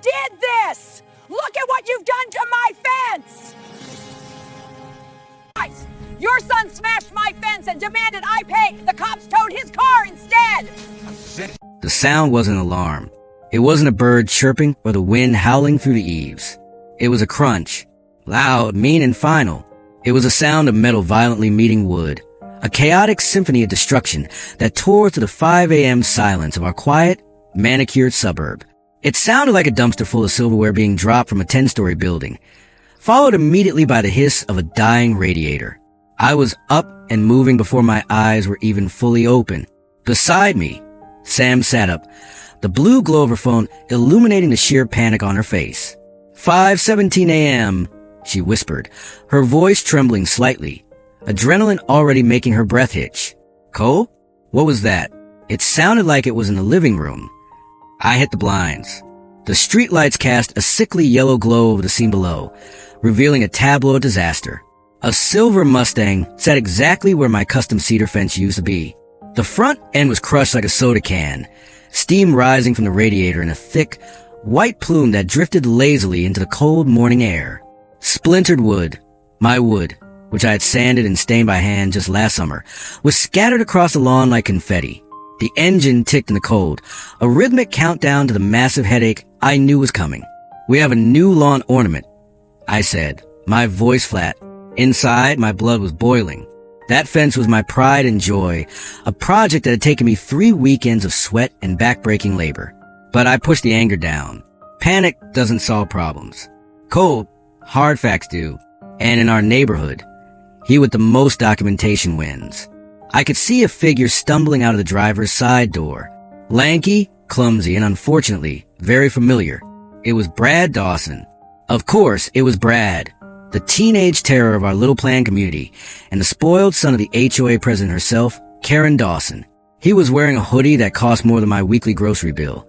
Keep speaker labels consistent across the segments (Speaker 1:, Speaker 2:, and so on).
Speaker 1: did this? Look at what you've done to my fence! Guys, your son smashed my fence and demanded I pay. The cops towed his car instead.
Speaker 2: The sound wasn't an alarm. It wasn't a bird chirping or the wind howling through the eaves. It was a crunch. Loud, mean, and final. It was a sound of metal violently meeting wood. A chaotic symphony of destruction that tore through the 5 a.m. silence of our quiet, manicured suburb. It sounded like a dumpster full of silverware being dropped from a 10-story building, followed immediately by the hiss of a dying radiator. I was up and moving before my eyes were even fully open. Beside me, Sam sat up, the blue glow of her phone illuminating the sheer panic on her face. 5:17 a.m., she whispered, her voice trembling slightly, adrenaline already making her breath hitch. Cole? What was that? It sounded like it was in the living room. I hit the blinds. The streetlights cast a sickly yellow glow over the scene below, revealing a tableau of disaster. A silver Mustang sat exactly where my custom cedar fence used to be. The front end was crushed like a soda can, steam rising from the radiator in a thick, white plume that drifted lazily into the cold morning air. Splintered wood, my wood, which I had sanded and stained by hand just last summer, was scattered across the lawn like confetti. The engine ticked in the cold, a rhythmic countdown to the massive headache I knew was coming. We have a new lawn ornament, I said, my voice flat. Inside, my blood was boiling. That fence was my pride and joy, a project that had taken me 3 weekends of sweat and back-breaking labor. But I pushed the anger down. Panic doesn't solve problems. Cold, hard facts do. And in our neighborhood, he with the most documentation wins. I could see a figure stumbling out of the driver's side door. Lanky, clumsy, and unfortunately, very familiar. It was Brad Dawson. Of course, it was Brad, the teenage terror of our little planned community, and the spoiled son of the HOA President herself, Karen Dawson. He was wearing a hoodie that cost more than my weekly grocery bill,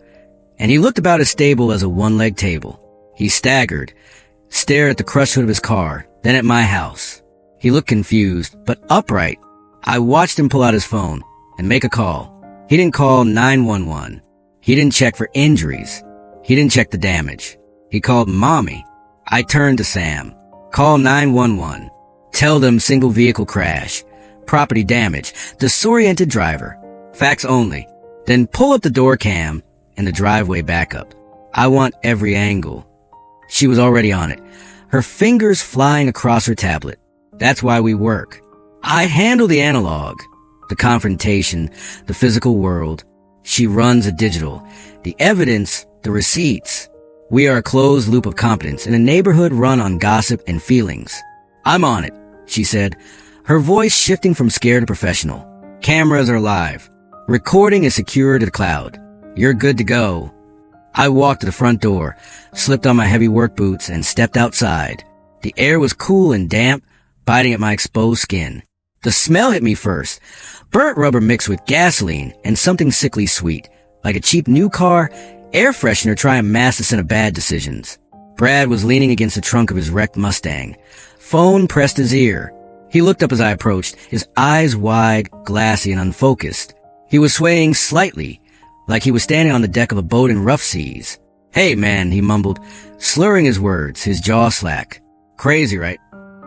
Speaker 2: and he looked about as stable as a one-leg table. He staggered, stared at the crushed hood of his car, then at my house. He looked confused, but upright. I watched him pull out his phone and make a call. He didn't call 911. He didn't check for injuries. He didn't check the damage. He called Mommy. I turned to Sam. Call 911. Tell them single vehicle crash. Property damage. Disoriented driver. Facts only. Then pull up the door cam and the driveway backup. I want every angle. She was already on it, her fingers flying across her tablet. That's why we work. I handle the analog, the confrontation, the physical world. She runs the digital, the evidence, the receipts. We are a closed loop of competence in a neighborhood run on gossip and feelings. I'm on it, she said, her voice shifting from scared to professional. Cameras are live. Recording is secure to the cloud. You're good to go. I walked to the front door, slipped on my heavy work boots, and stepped outside. The air was cool and damp, biting at my exposed skin. The smell hit me first. Burnt rubber mixed with gasoline and something sickly sweet, like a cheap new car, air freshener trying mask the scent of bad decisions. Brad was leaning against the trunk of his wrecked Mustang. Phone pressed his ear. He looked up as I approached, his eyes wide, glassy, and unfocused. He was swaying slightly, like he was standing on the deck of a boat in rough seas. Hey, man, he mumbled, slurring his words, his jaw slack. Crazy, right?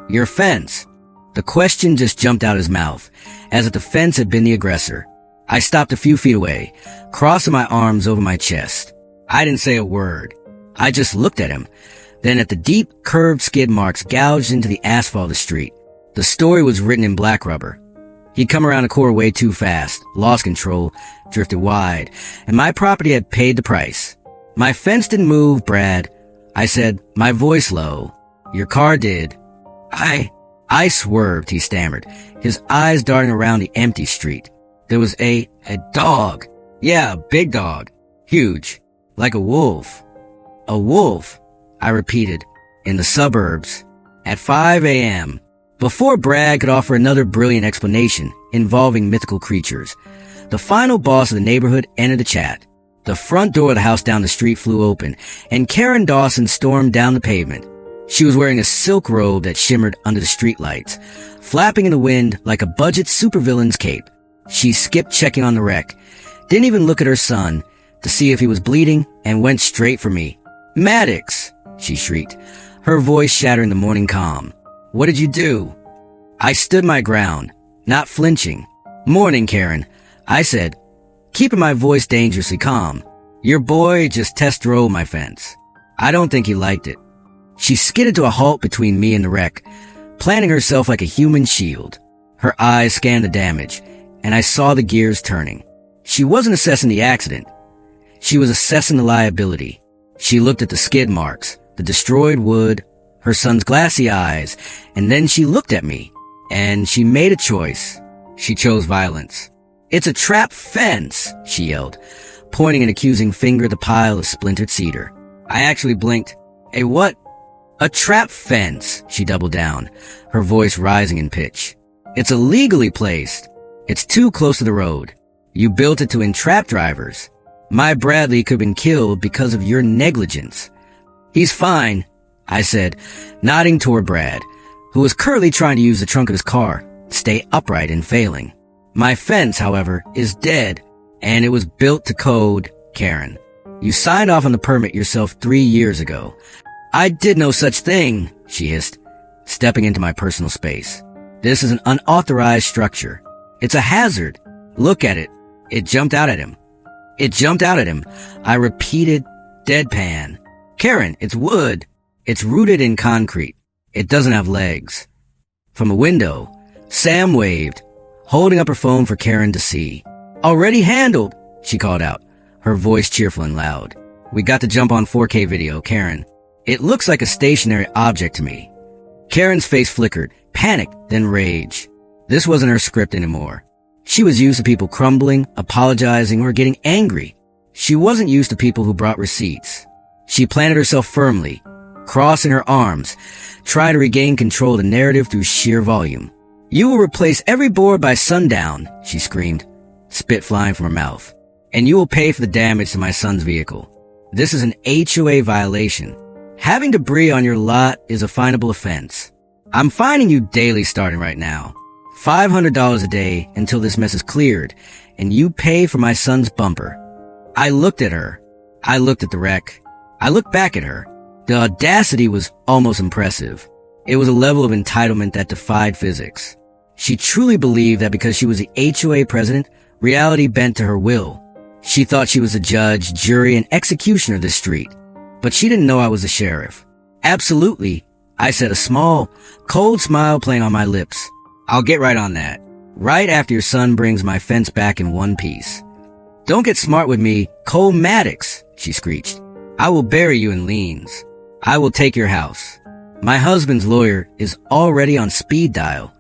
Speaker 2: Your fence. The question just jumped out his mouth, as if the fence had been the aggressor. I stopped a few feet away, crossing my arms over my chest. I didn't say a word. I just looked at him, then at the deep, curved skid marks gouged into the asphalt of the street. The story was written in black rubber. He'd come around a corner way too fast, lost control, drifted wide, and my property had paid the price. My fence didn't move, Brad. I said, my voice low. Your car did. I swerved, he stammered, his eyes darting around the empty street. There was a dog. Yeah, a big dog. Huge. Like a wolf. A wolf, I repeated, in the suburbs, at 5 a.m., before Brad could offer another brilliant explanation involving mythical creatures. The final boss of the neighborhood entered the chat. The front door of the house down the street flew open, and Karen Dawson stormed down the pavement. She was wearing a silk robe that shimmered under the streetlights, flapping in the wind like a budget supervillain's cape. She skipped checking on the wreck, didn't even look at her son to see if he was bleeding, and went straight for me. Maddox, she shrieked, her voice shattering the morning calm. What did you do? I stood my ground, not flinching. Morning, Karen, I said, keeping my voice dangerously calm. Your boy just test drove my fence. I don't think he liked it. She skidded to a halt between me and the wreck, planting herself like a human shield. Her eyes scanned the damage, and I saw the gears turning. She wasn't assessing the accident. She was assessing the liability. She looked at the skid marks, the destroyed wood, her son's glassy eyes, and then she looked at me, and she made a choice. She chose violence. It's a trap fence, she yelled, pointing an accusing finger at the pile of splintered cedar. I actually blinked. A what? A trap fence, she doubled down, her voice rising in pitch. It's illegally placed. It's too close to the road. You built it to entrap drivers. My Bradley could have been killed because of your negligence. He's fine, I said, nodding toward Brad, who was currently trying to use the trunk of his car to stay upright and failing. My fence, however, is dead, and it was built to code, Karen. You signed off on the permit yourself 3 years ago. I did no such thing, she hissed, stepping into my personal space. This is an unauthorized structure. It's a hazard. Look at it. It jumped out at him. It jumped out at him. I repeated, deadpan. Karen, it's wood. It's rooted in concrete. It doesn't have legs. From a window, Sam waved, holding up her phone for Karen to see. Already handled, she called out, her voice cheerful and loud. We got to jump on 4K video, Karen. It looks like a stationary object to me. Karen's face flickered, panic, then rage. This wasn't her script anymore. She was used to people crumbling, apologizing, or getting angry. She wasn't used to people who brought receipts. She planted herself firmly, crossing her arms, trying to regain control of the narrative through sheer volume. You will replace every board by sundown, she screamed, spit flying from her mouth. And you will pay for the damage to my son's vehicle. This is an HOA violation. Having debris on your lot is a finable offense. I'm fining you daily starting right now. $500 a day until this mess is cleared, and you pay for my son's bumper. I looked at her. I looked at the wreck. I looked back at her. The audacity was almost impressive. It was a level of entitlement that defied physics. She truly believed that because she was the HOA president, reality bent to her will. She thought she was the judge, jury, and executioner of this street. But she didn't know I was the sheriff. Absolutely, I said, a small, cold smile playing on my lips. I'll get right on that. Right after your son brings my fence back in one piece. Don't get smart with me, Cole Maddox, she screeched. I will bury you in liens. I will take your house. My husband's lawyer is already on speed dial.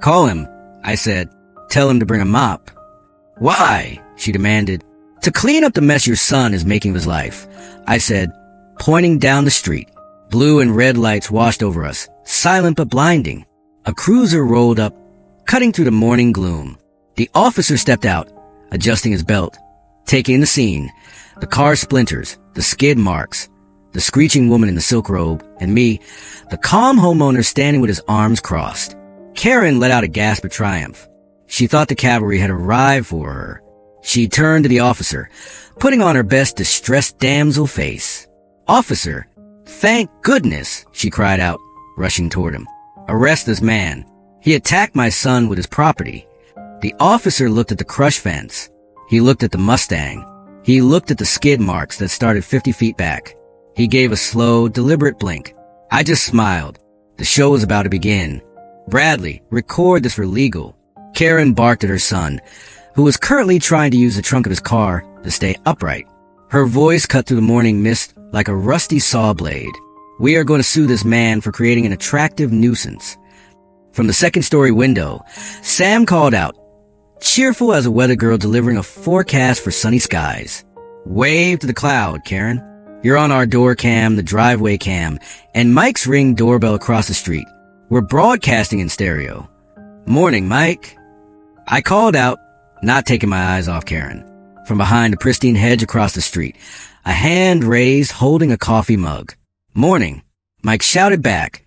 Speaker 2: Call him, I said. Tell him to bring a mop. Why? She demanded. To clean up the mess your son is making of his life, I said, pointing down the street. Blue and red lights washed over us, silent but blinding. A cruiser rolled up, cutting through the morning gloom. The officer stepped out, adjusting his belt, taking in the scene. The car splinters, the skid marks, the screeching woman in the silk robe, and me, the calm homeowner standing with his arms crossed. Karen let out a gasp of triumph. She thought the cavalry had arrived for her. She turned to the officer, putting on her best distressed damsel face. Officer, thank goodness, she cried out, rushing toward him. Arrest this man. He attacked my son with his property. The officer looked at the crush fence. He looked at the Mustang. He looked at the skid marks that started 50 feet back. He gave a slow, deliberate blink. I just smiled. The show was about to begin. Bradley, record this for legal. Karen barked at her son, who was currently trying to use the trunk of his car to stay upright. Her voice cut through the morning mist like a rusty saw blade. We are going to sue this man for creating an attractive nuisance. From the second-story window, Sam called out, cheerful as a weather girl delivering a forecast for sunny skies. Wave to the cloud, Karen. You're on our door cam, the driveway cam, and Mike's Ring doorbell across the street. We're broadcasting in stereo. Morning, Mike. I called out, not taking my eyes off Karen. From behind a pristine hedge across the street, a hand raised holding a coffee mug. Morning, Mike shouted back,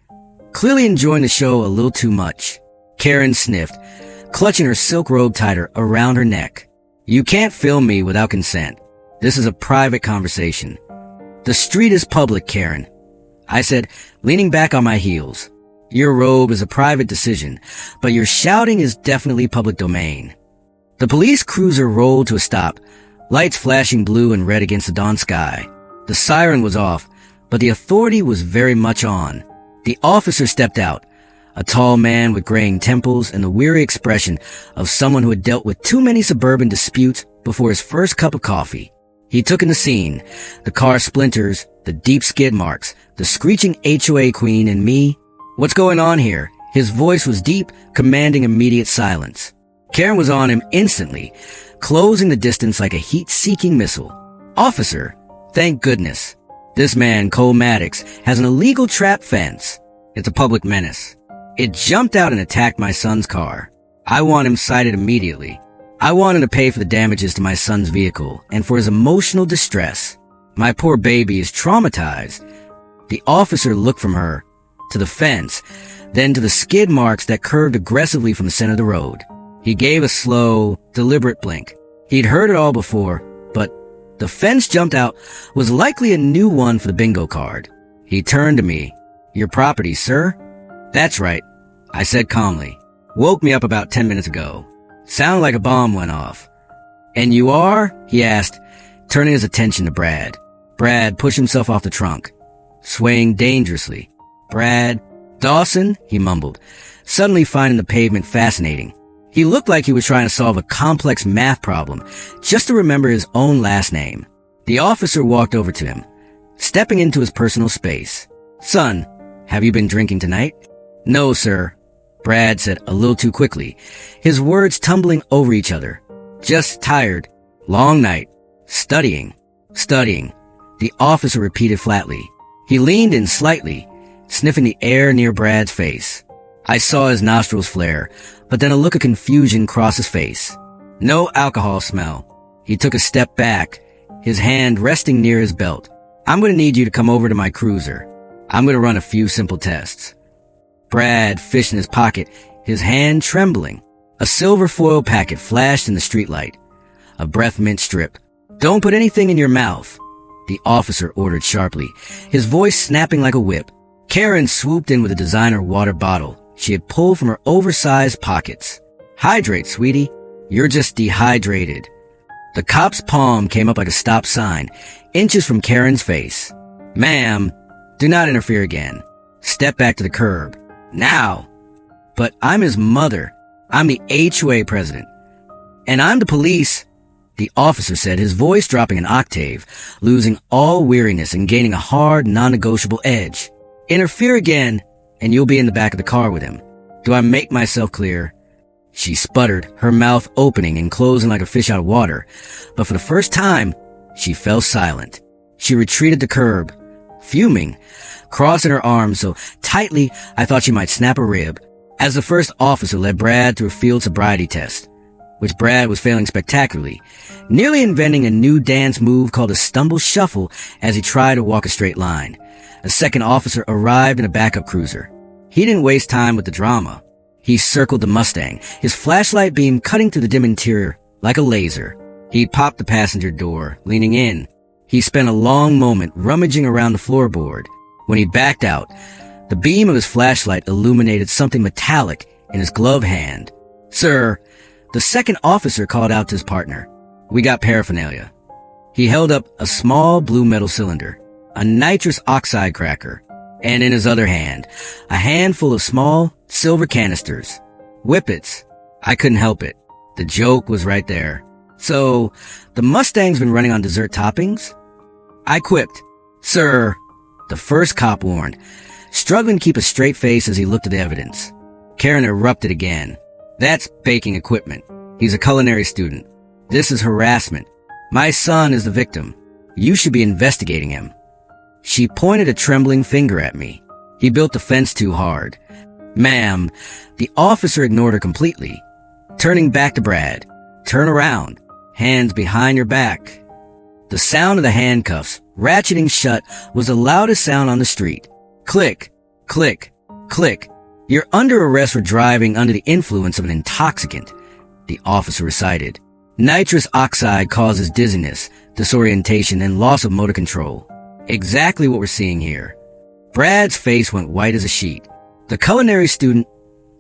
Speaker 2: clearly enjoying the show a little too much. Karen sniffed, clutching her silk robe tighter around her neck. You can't film me without consent. This is a private conversation. "The street is public, Karen," I said, leaning back on my heels. "Your robe is a private decision, but your shouting is definitely public domain." The police cruiser rolled to a stop, lights flashing blue and red against the dawn sky. The siren was off, but the authority was very much on. The officer stepped out, a tall man with graying temples and the weary expression of someone who had dealt with too many suburban disputes before his first cup of coffee. He took in the scene, the car splinters, the deep skid marks, the screeching HOA queen, and me. "What's going on here?" His voice was deep, commanding immediate silence. Karen was on him instantly, closing the distance like a heat-seeking missile. "Officer, thank goodness. This man, Cole Maddox, has an illegal trap fence. It's a public menace. It jumped out and attacked my son's car. I want him cited immediately. I want him to pay for the damages to my son's vehicle and for his emotional distress. My poor baby is traumatized." The officer looked from her to the fence, then to the skid marks that curved aggressively from the center of the road. He gave a slow, deliberate blink. He'd heard it all before, but the fence jumped out was likely a new one for the bingo card. He turned to me. "Your property, sir?" "That's right," I said calmly. "Woke me up about 10 minutes ago. Sounded like a bomb went off." "And you are?" he asked, turning his attention to Brad. Brad pushed himself off the trunk, swaying dangerously. "Brad Dawson," he mumbled, suddenly finding the pavement fascinating. He looked like he was trying to solve a complex math problem just to remember his own last name. The officer walked over to him, stepping into his personal space. "Son, have you been drinking tonight?" "No, sir," Brad said a little too quickly, his words tumbling over each other. "Just tired. Long night. Studying." The officer repeated flatly. He leaned in slightly, sniffing the air near Brad's face. I saw his nostrils flare, but then a look of confusion crossed his face. No alcohol smell. He took a step back, his hand resting near his belt. "I'm going to need you to come over to my cruiser. I'm going to run a few simple tests." Brad fished in his pocket, his hand trembling. A silver foil packet flashed in the streetlight. A breath mint strip. "Don't put anything in your mouth," the officer ordered sharply, his voice snapping like a whip. Karen swooped in with a designer water bottle she had pulled from her oversized pockets. "Hydrate, sweetie. You're just dehydrated." The cop's palm came up like a stop sign, inches from Karen's face. "Ma'am, do not interfere again. Step back to the curb. Now." "But I'm his mother. I'm the HOA president. And I'm the police," the officer said, his voice dropping an octave, losing all weariness and gaining a hard, non-negotiable edge. "Interfere again, and you'll be in the back of the car with him. Do I make myself clear?" She sputtered, her mouth opening and closing like a fish out of water. But for the first time, she fell silent. She retreated to the curb, fuming, crossing her arms so tightly I thought she might snap a rib, as the first officer led Brad through a field sobriety test, which Brad was failing spectacularly, nearly inventing a new dance move called a stumble shuffle as he tried to walk a straight line. A second officer arrived in a backup cruiser. He didn't waste time with the drama. He circled the Mustang, his flashlight beam cutting through the dim interior like a laser. He popped the passenger door, leaning in. He spent a long moment rummaging around the floorboard. When he backed out, the beam of his flashlight illuminated something metallic in his glove hand. "Sir," the second officer called out to his partner, "we got paraphernalia." He held up a small blue metal cylinder, a nitrous oxide cracker, and in his other hand, a handful of small silver canisters. Whippets. I couldn't help it. The joke was right there. "So, the Mustang's been running on dessert toppings?" I quipped. "Sir," the first cop warned, struggling to keep a straight face as he looked at the evidence. Karen erupted again. "That's baking equipment. He's a culinary student. This is harassment. My son is the victim. You should be investigating him." She pointed a trembling finger at me. "He built the fence too hard." "Ma'am," the officer ignored her completely. Turning back to Brad. "Turn around. Hands behind your back." The sound of the handcuffs ratcheting shut was the loudest sound on the street. Click, click, click. "You're under arrest for driving under the influence of an intoxicant," the officer recited. "Nitrous oxide causes dizziness, disorientation, and loss of motor control. Exactly what we're seeing here. Brad's face went white as a sheet. The culinary student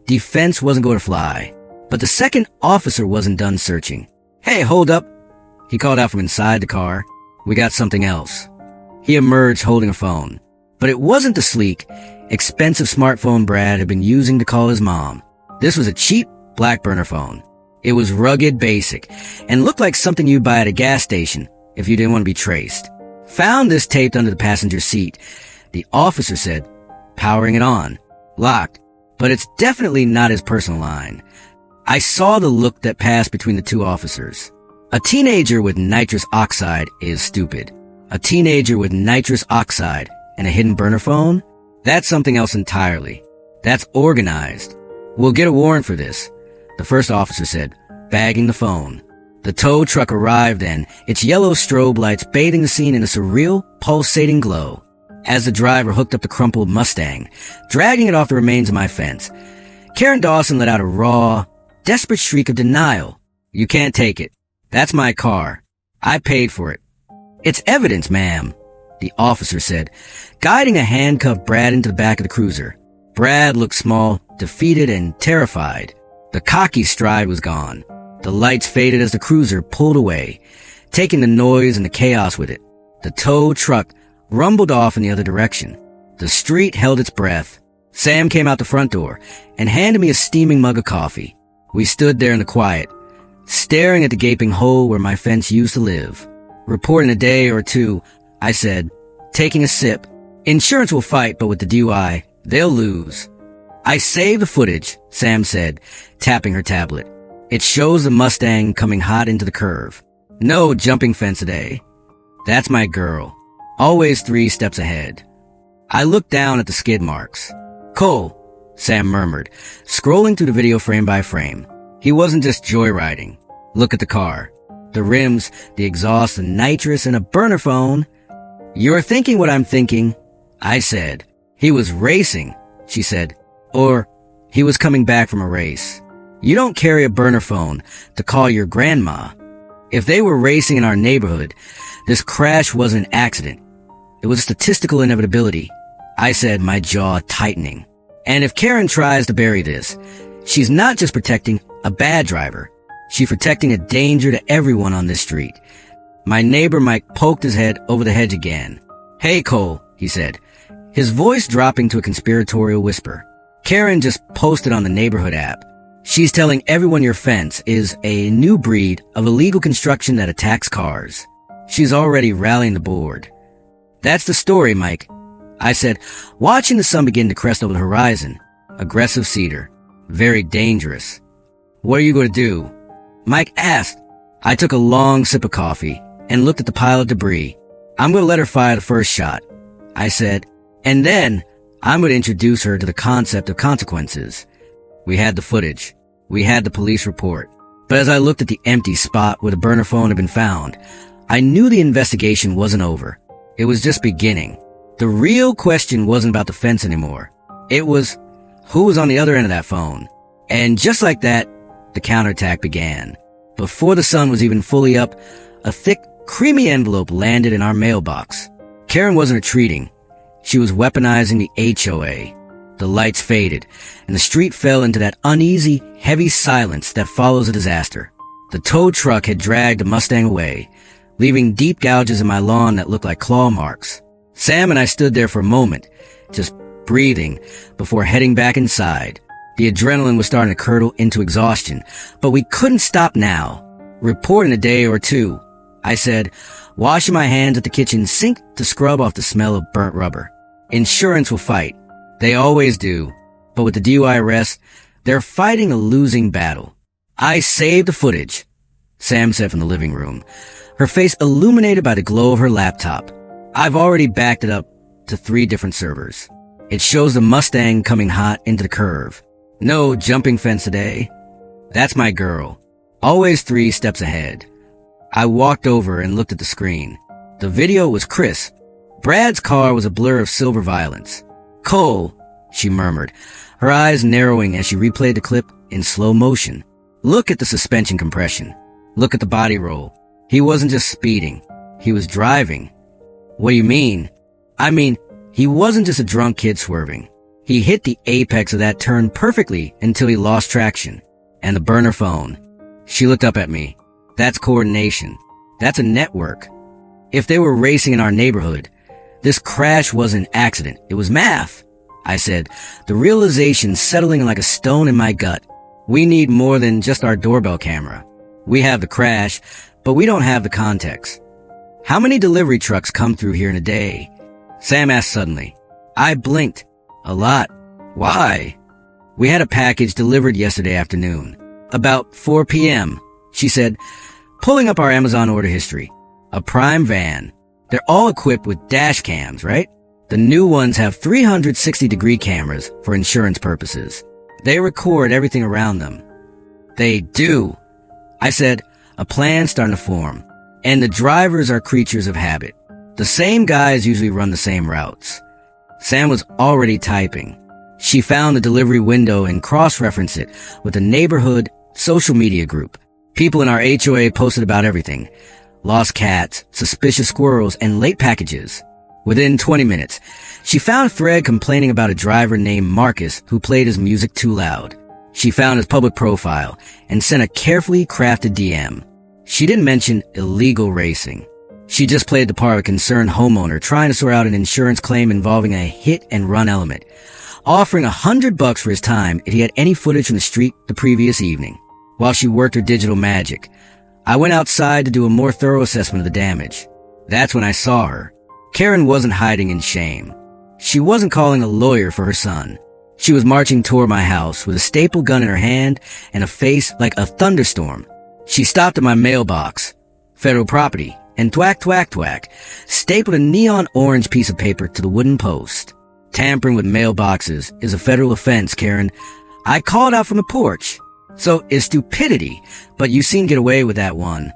Speaker 2: defense wasn't going to fly, but the second officer wasn't done searching. Hey, hold up, he called out from inside the car. We got something else. He emerged holding a phone, but it wasn't the sleek, expensive smartphone Brad had been using to call his mom. This was a cheap black burner phone. It was rugged, basic, and looked like something you'd buy at a gas station if you didn't want to be traced. Found this taped under the passenger seat, the officer said, powering it on. Locked, but it's definitely not his personal line. I saw the look that passed between the two officers. A teenager with nitrous oxide is stupid. A teenager with nitrous oxide and a hidden burner phone? That's something else entirely. That's organized. We'll get a warrant for this, the first officer said, bagging the phone. The tow truck arrived then, its yellow strobe lights bathing the scene in a surreal, pulsating glow. As the driver hooked up the crumpled Mustang, dragging it off the remains of my fence, Karen Dawson let out a raw, desperate shriek of denial. You can't take it. That's my car. I paid for it. It's evidence, ma'am, the officer said, guiding a handcuffed Brad into the back of the cruiser. Brad looked small, defeated, and terrified. The cocky stride was gone. The lights faded as the cruiser pulled away, taking the noise and the chaos with it. The tow truck rumbled off in the other direction. The street held its breath. Sam came out the front door and handed me a steaming mug of coffee. We stood there in the quiet, staring at the gaping hole where my fence used to live. Report in a day or two, I said, taking a sip. Insurance will fight, but with the DUI, they'll lose. I saved the footage, Sam said, tapping her tablet. It shows the Mustang coming hot into the curve. No jumping fence today. That's my girl. Always 3 steps ahead. I looked down at the skid marks. Cole, Sam murmured, scrolling through the video frame by frame. He wasn't just joyriding. Look at the car. The rims, the exhaust, the nitrous, and a burner phone. You're thinking what I'm thinking, I said. He was racing, she said. Or he was coming back from a race. You don't carry a burner phone to call your grandma. If they were racing in our neighborhood, this crash wasn't an accident. It was a statistical inevitability, I said, my jaw tightening. And if Karen tries to bury this, she's not just protecting a bad driver. She's protecting a danger to everyone on this street. My neighbor Mike poked his head over the hedge again. Hey, Cole, he said, his voice dropping to a conspiratorial whisper. Karen just posted on the neighborhood app. She's telling everyone your fence is a new breed of illegal construction that attacks cars. She's already rallying the board. That's the story, Mike, I said, watching the sun begin to crest over the horizon. Aggressive cedar. Very dangerous. What are you going to do? Mike asked. I took a long sip of coffee and looked at the pile of debris. I'm going to let her fire the first shot, I said, and then I'm going to introduce her to the concept of consequences. We had the footage. We had the police report. But as I looked at the empty spot where the burner phone had been found, I knew the investigation wasn't over. It was just beginning. The real question wasn't about the fence anymore. It was, who was on the other end of that phone? And just like that, the counterattack began. Before the sun was even fully up, a thick, creamy envelope landed in our mailbox. Karen wasn't retreating. She was weaponizing the HOA. The lights faded, and the street fell into that uneasy, heavy silence that follows a disaster. The tow truck had dragged the Mustang away, leaving deep gouges in my lawn that looked like claw marks. Sam and I stood there for a moment, just breathing, before heading back inside. The adrenaline was starting to curdle into exhaustion, but we couldn't stop now. Report in a day or two, I said, washing my hands at the kitchen sink to scrub off the smell of burnt rubber. Insurance will fight. They always do. But with the DUI arrest, they're fighting a losing battle. I saved the footage, Sam said from the living room, her face illuminated by the glow of her laptop. I've already backed it up to 3 different servers. It shows the Mustang coming hot into the curve. No jumping fence today. That's my girl. Always 3 steps ahead. I walked over and looked at the screen. The video was crisp. Brad's car was a blur of silver violence. Cole, she murmured, her eyes narrowing as she replayed the clip in slow motion. Look at the suspension compression. Look at the body roll. He wasn't just speeding. He was driving. What do you mean? I mean, he wasn't just a drunk kid swerving. He hit the apex of that turn perfectly until he lost traction. And the burner phone. She looked up at me. That's coordination. That's a network. If they were racing in our neighborhood, this crash wasn't an accident. It was math. I said, the realization settling like a stone in my gut. We need more than just our doorbell camera. We have the crash, but we don't have the context. How many delivery trucks come through here in a day? Sam asked suddenly. I blinked. A lot. Why? We had a package delivered yesterday afternoon. About 4 p.m., she said, pulling up our Amazon order history. A prime van. They're all equipped with dash cams, right? The new ones have 360-degree cameras for insurance purposes. They record everything around them. They do. I said, a plan starting to form. And the drivers are creatures of habit. The same guys usually run the same routes. Sam was already typing. She found the delivery window and cross-referenced it with a neighborhood social media group. People in our HOA posted about everything. Lost cats, suspicious squirrels, and late packages. Within 20 minutes, she found a thread complaining about a driver named Marcus who played his music too loud. She found his public profile and sent a carefully crafted DM. She didn't mention illegal racing. She just played the part of a concerned homeowner trying to sort out an insurance claim involving a hit-and-run element, offering $100 for his time if he had any footage from the street the previous evening. While she worked her digital magic, I went outside to do a more thorough assessment of the damage. That's when I saw her. Karen wasn't hiding in shame. She wasn't calling a lawyer for her son. She was marching toward my house with a staple gun in her hand and a face like a thunderstorm. She stopped at my mailbox, federal property, and thwack, thwack, thwack, stapled a neon orange piece of paper to the wooden post. Tampering with mailboxes is a federal offense, Karen. I called out from the porch. So it's stupidity, but you seem to get away with that one.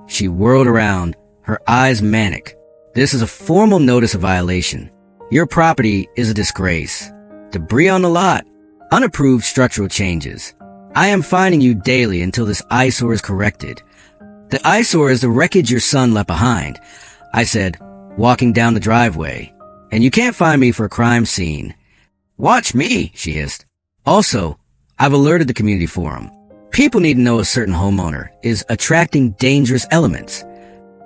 Speaker 2: She whirled around, her eyes manic. This is a formal notice of violation. Your property is a disgrace. Debris on the lot. Unapproved structural changes. I am fining you daily until this eyesore is corrected. The eyesore is the wreckage your son left behind, I said, walking down the driveway. And you can't find me for a crime scene. Watch me, she hissed. Also, I've alerted the community forum. People need to know a certain homeowner is attracting dangerous elements.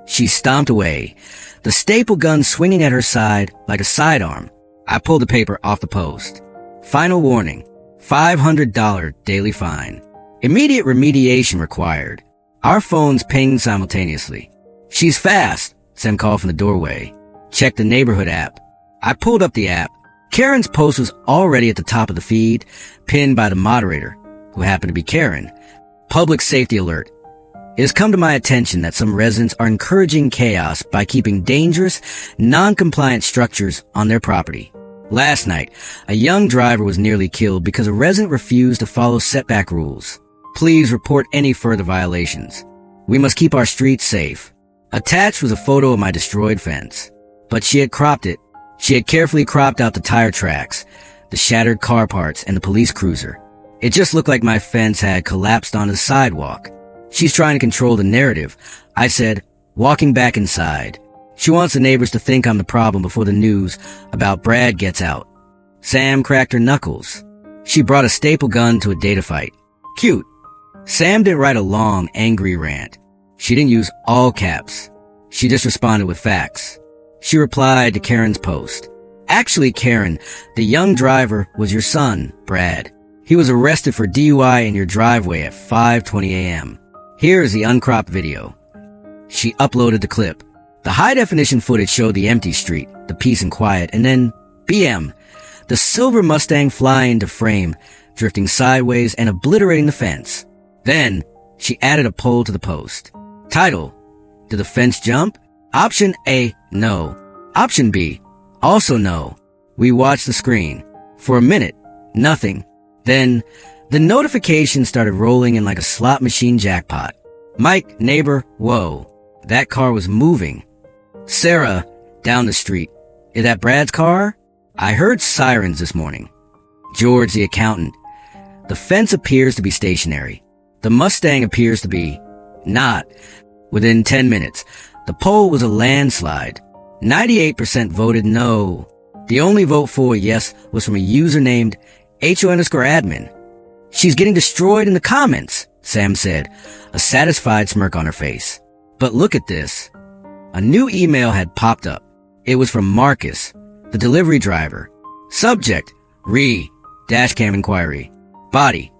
Speaker 2: She stomped away, the staple gun swinging at her side like a sidearm. I pulled the paper off the post. Final warning, $500 daily fine. Immediate remediation required. Our phones pinged simultaneously. She's fast, Sam called from the doorway. Check the neighborhood app. I pulled up the app. Karen's post was already at the top of the feed, pinned by the moderator, who happened to be Karen. Public safety alert. It has come to my attention that some residents are encouraging chaos by keeping dangerous, non-compliant structures on their property. Last night, a young driver was nearly killed because a resident refused to follow setback rules. Please report any further violations. We must keep our streets safe. Attached was a photo of my destroyed fence, but she had cropped it. She had carefully cropped out the tire tracks, the shattered car parts, and the police cruiser. It just looked like my fence had collapsed onto the sidewalk. She's trying to control the narrative, I said, walking back inside. She wants the neighbors to think I'm the problem before the news about Brad gets out. Sam cracked her knuckles. She brought a staple gun to a data fight. Cute. Sam didn't write a long, angry rant. She didn't use all caps. She just responded with facts. She replied to Karen's post. Actually, Karen, the young driver was your son, Brad. He was arrested for DUI in your driveway at 5:20 a.m. Here is the uncropped video. She uploaded the clip. The high-definition footage showed the empty street, the peace and quiet, and then BM, the silver Mustang flying into frame, drifting sideways and obliterating the fence. Then, she added a poll to the post. Title, did the fence jump? Option A, no. Option B, also no. We watched the screen. For a minute, nothing. Then, the notification started rolling in like a slot machine jackpot. Mike, neighbor, whoa. That car was moving. Sarah, down the street. Is that Brad's car? I heard sirens this morning. George, the accountant. The fence appears to be stationary. The Mustang appears to be not. Within 10 minutes, the poll was a landslide. 98% voted no. The only vote for yes was from a user named HO_admin. She's getting destroyed in the comments, Sam said, a satisfied smirk on her face. But look at this. A new email had popped up. It was from Marcus, the delivery driver. Subject, dashcam inquiry. Body,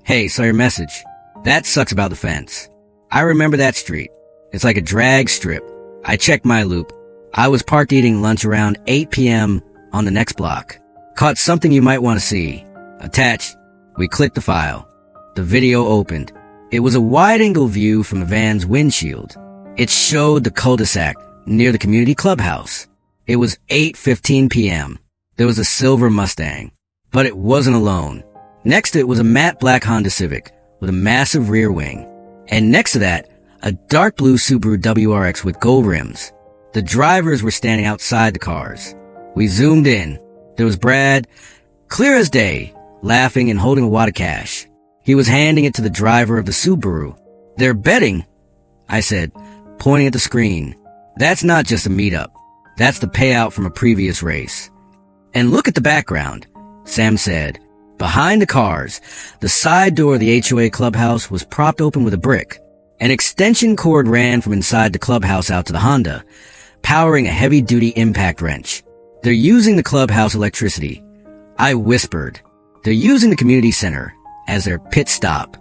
Speaker 2: hey, saw your message. That sucks about the fence. I remember that street. It's like a drag strip. I checked my loop. I was parked eating lunch around 8 p.m. on the next block. Caught something you might want to see. Attached. We clicked the file. The video opened. It was a wide-angle view from the van's windshield. It showed the cul-de-sac near the community clubhouse. It was 8:15 p.m. There was a silver Mustang, but it wasn't alone. Next to it was a matte black Honda Civic with a massive rear wing. And next to that, a dark blue Subaru WRX with gold rims. The drivers were standing outside the cars. We zoomed in. There was Brad, clear as day, laughing and holding a wad of cash. He was handing it to the driver of the Subaru. They're betting, I said, pointing at the screen. That's not just a meetup. That's the payout from a previous race. And look at the background, Sam said. Behind the cars, the side door of the HOA clubhouse was propped open with a brick. An extension cord ran from inside the clubhouse out to the Honda, powering a heavy-duty impact wrench. They're using the clubhouse electricity. I whispered. They're using the community center as their pit stop.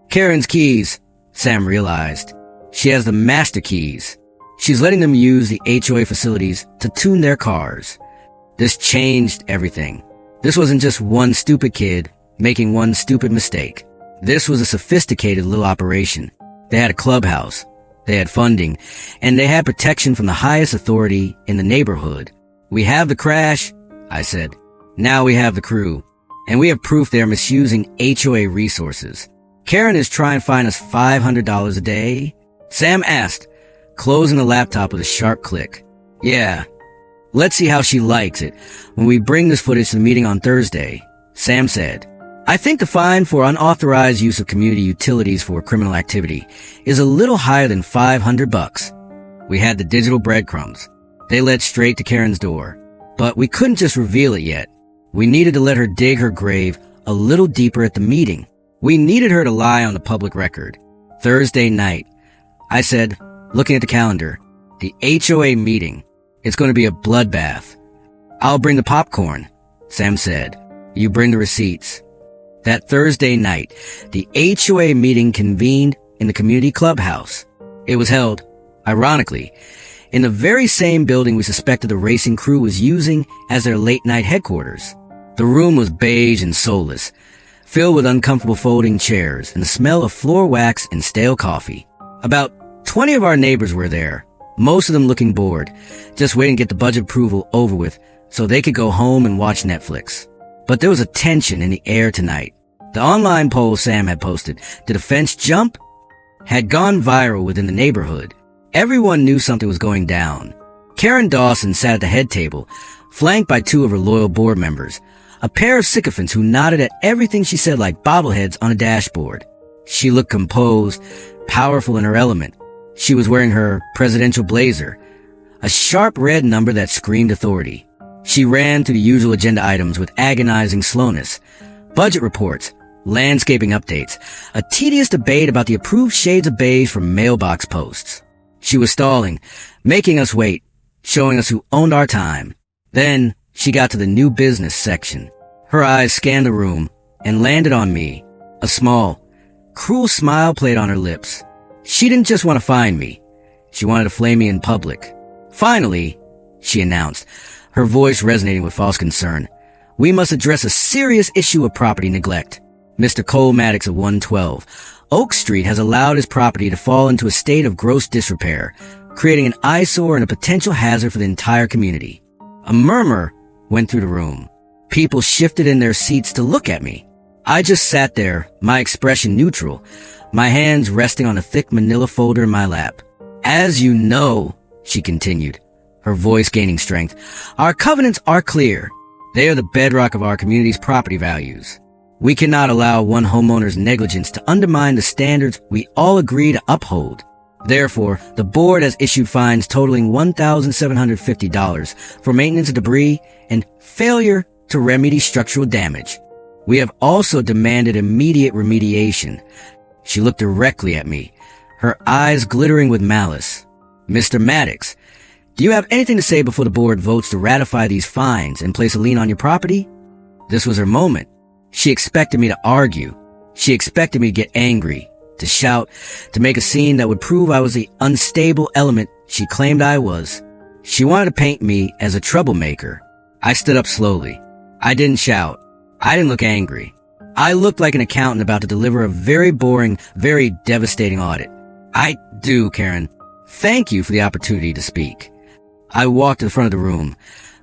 Speaker 2: Karen's keys, Sam realized. She has the master keys. She's letting them use the HOA facilities to tune their cars. This changed everything. This wasn't just one stupid kid making one stupid mistake. This was a sophisticated little operation. They had a clubhouse, they had funding, and they had protection from the highest authority in the neighborhood. We have the crash, I said. Now we have the crew. And we have proof they are misusing HOA resources. Karen is trying to fine us $500 a day? Sam asked, closing the laptop with a sharp click. Yeah. Let's see how she likes it when we bring this footage to the meeting on Thursday, Sam said. I think the fine for unauthorized use of community utilities for criminal activity is a little higher than $500. We had the digital breadcrumbs. They led straight to Karen's door. But we couldn't just reveal it yet. We needed to let her dig her grave a little deeper at the meeting. We needed her to lie on the public record. Thursday night, I said, looking at the calendar, the HOA meeting. It's going to be a bloodbath. I'll bring the popcorn, Sam said. You bring the receipts. That Thursday night, the HOA meeting convened in the community clubhouse. It was held, ironically, in the very same building we suspected the racing crew was using as their late-night headquarters. The room was beige and soulless, filled with uncomfortable folding chairs and the smell of floor wax and stale coffee. About 20 of our neighbors were there, most of them looking bored, just waiting to get the budget approval over with so they could go home and watch Netflix. But there was a tension in the air tonight. The online poll Sam had posted, "Did a fence jump?" had gone viral within the neighborhood. Everyone knew something was going down. Karen Dawson sat at the head table, flanked by two of her loyal board members, a pair of sycophants who nodded at everything she said like bobbleheads on a dashboard. She looked composed, powerful in her element. She was wearing her presidential blazer, a sharp red number that screamed authority. She ran through the usual agenda items with agonizing slowness. Budget reports, landscaping updates, a tedious debate about the approved shades of beige from mailbox posts. She was stalling, making us wait, showing us who owned our time. Then she got to the new business section. Her eyes scanned the room and landed on me. A small, cruel smile played on her lips. She didn't just want to find me. She wanted to flame me in public. Finally, she announced, her voice resonating with false concern, we must address a serious issue of property neglect. Mr. Cole Maddox of 112 Oak Street has allowed his property to fall into a state of gross disrepair, creating an eyesore and a potential hazard for the entire community. A murmur went through the room. People shifted in their seats to look at me. I just sat there, my expression neutral, my hands resting on a thick manila folder in my lap. As you know, she continued, her voice gaining strength, our covenants are clear. They are the bedrock of our community's property values. We cannot allow one homeowner's negligence to undermine the standards we all agree to uphold. Therefore, the board has issued fines totaling $1,750 for maintenance of debris and failure to remedy structural damage. We have also demanded immediate remediation. She looked directly at me, her eyes glittering with malice. Mr. Maddox, do you have anything to say before the board votes to ratify these fines and place a lien on your property? This was her moment. She expected me to argue. She expected me to get angry, to shout, to make a scene that would prove I was the unstable element she claimed I was. She wanted to paint me as a troublemaker. I stood up slowly. I didn't shout. I didn't look angry. I looked like an accountant about to deliver a very boring, very devastating audit. I do, Karen. Thank you for the opportunity to speak. I walked to the front of the room,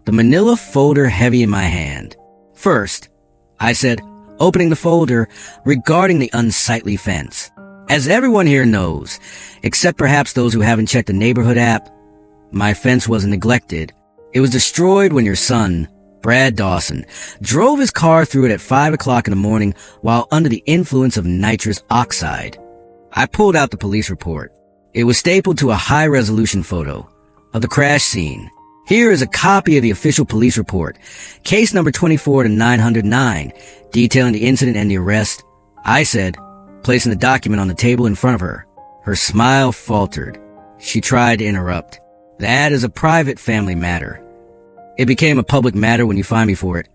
Speaker 2: the manila folder heavy in my hand. First, I said, opening the folder regarding the unsightly fence. As everyone here knows, except perhaps those who haven't checked the neighborhood app, my fence wasn't neglected. It was destroyed when your son, Brad Dawson, drove his car through it at 5 o'clock in the morning while under the influence of nitrous oxide. I pulled out the police report. It was stapled to a high-resolution photo of the crash scene. Here is a copy of the official police report, case number 24-909, detailing the incident and the arrest. I said, placing the document on the table in front of her. Her smile faltered. She tried to interrupt. That is a private family matter. It became a public matter when you fined me for it.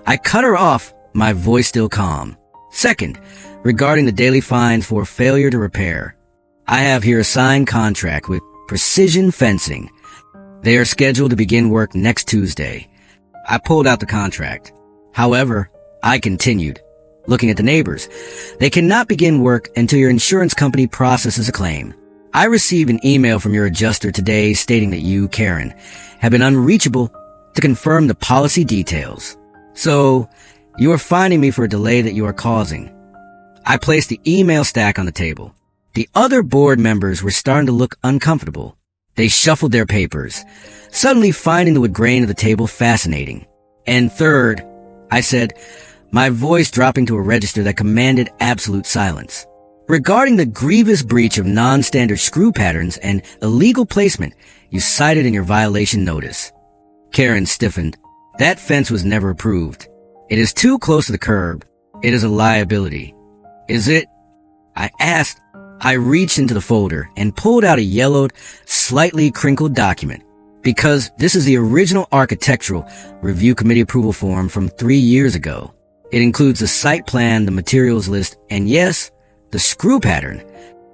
Speaker 2: I cut her off, my voice still calm. Second, regarding the daily fines for failure to repair. I have here a signed contract with Precision Fencing. They are scheduled to begin work next Tuesday. I pulled out the contract. However, I continued, looking at the neighbors. They cannot begin work until your insurance company processes a claim. I received an email from your adjuster today stating that you, Karen, have been unreachable to confirm the policy details. So, you are fining me for a delay that you are causing. I placed the email stack on the table. The other board members were starting to look uncomfortable. They shuffled their papers, suddenly finding the wood grain of the table fascinating. And third, I said, my voice dropping to a register that commanded absolute silence. Regarding the grievous breach of non-standard screw patterns and illegal placement you cited in your violation notice. Karen stiffened. That fence was never approved. It is too close to the curb. It is a liability. Is it? I asked. I reached into the folder and pulled out a yellowed, slightly crinkled document. Because this is the original architectural review committee approval form from 3 years ago. It includes the site plan, the materials list, and yes, the screw pattern.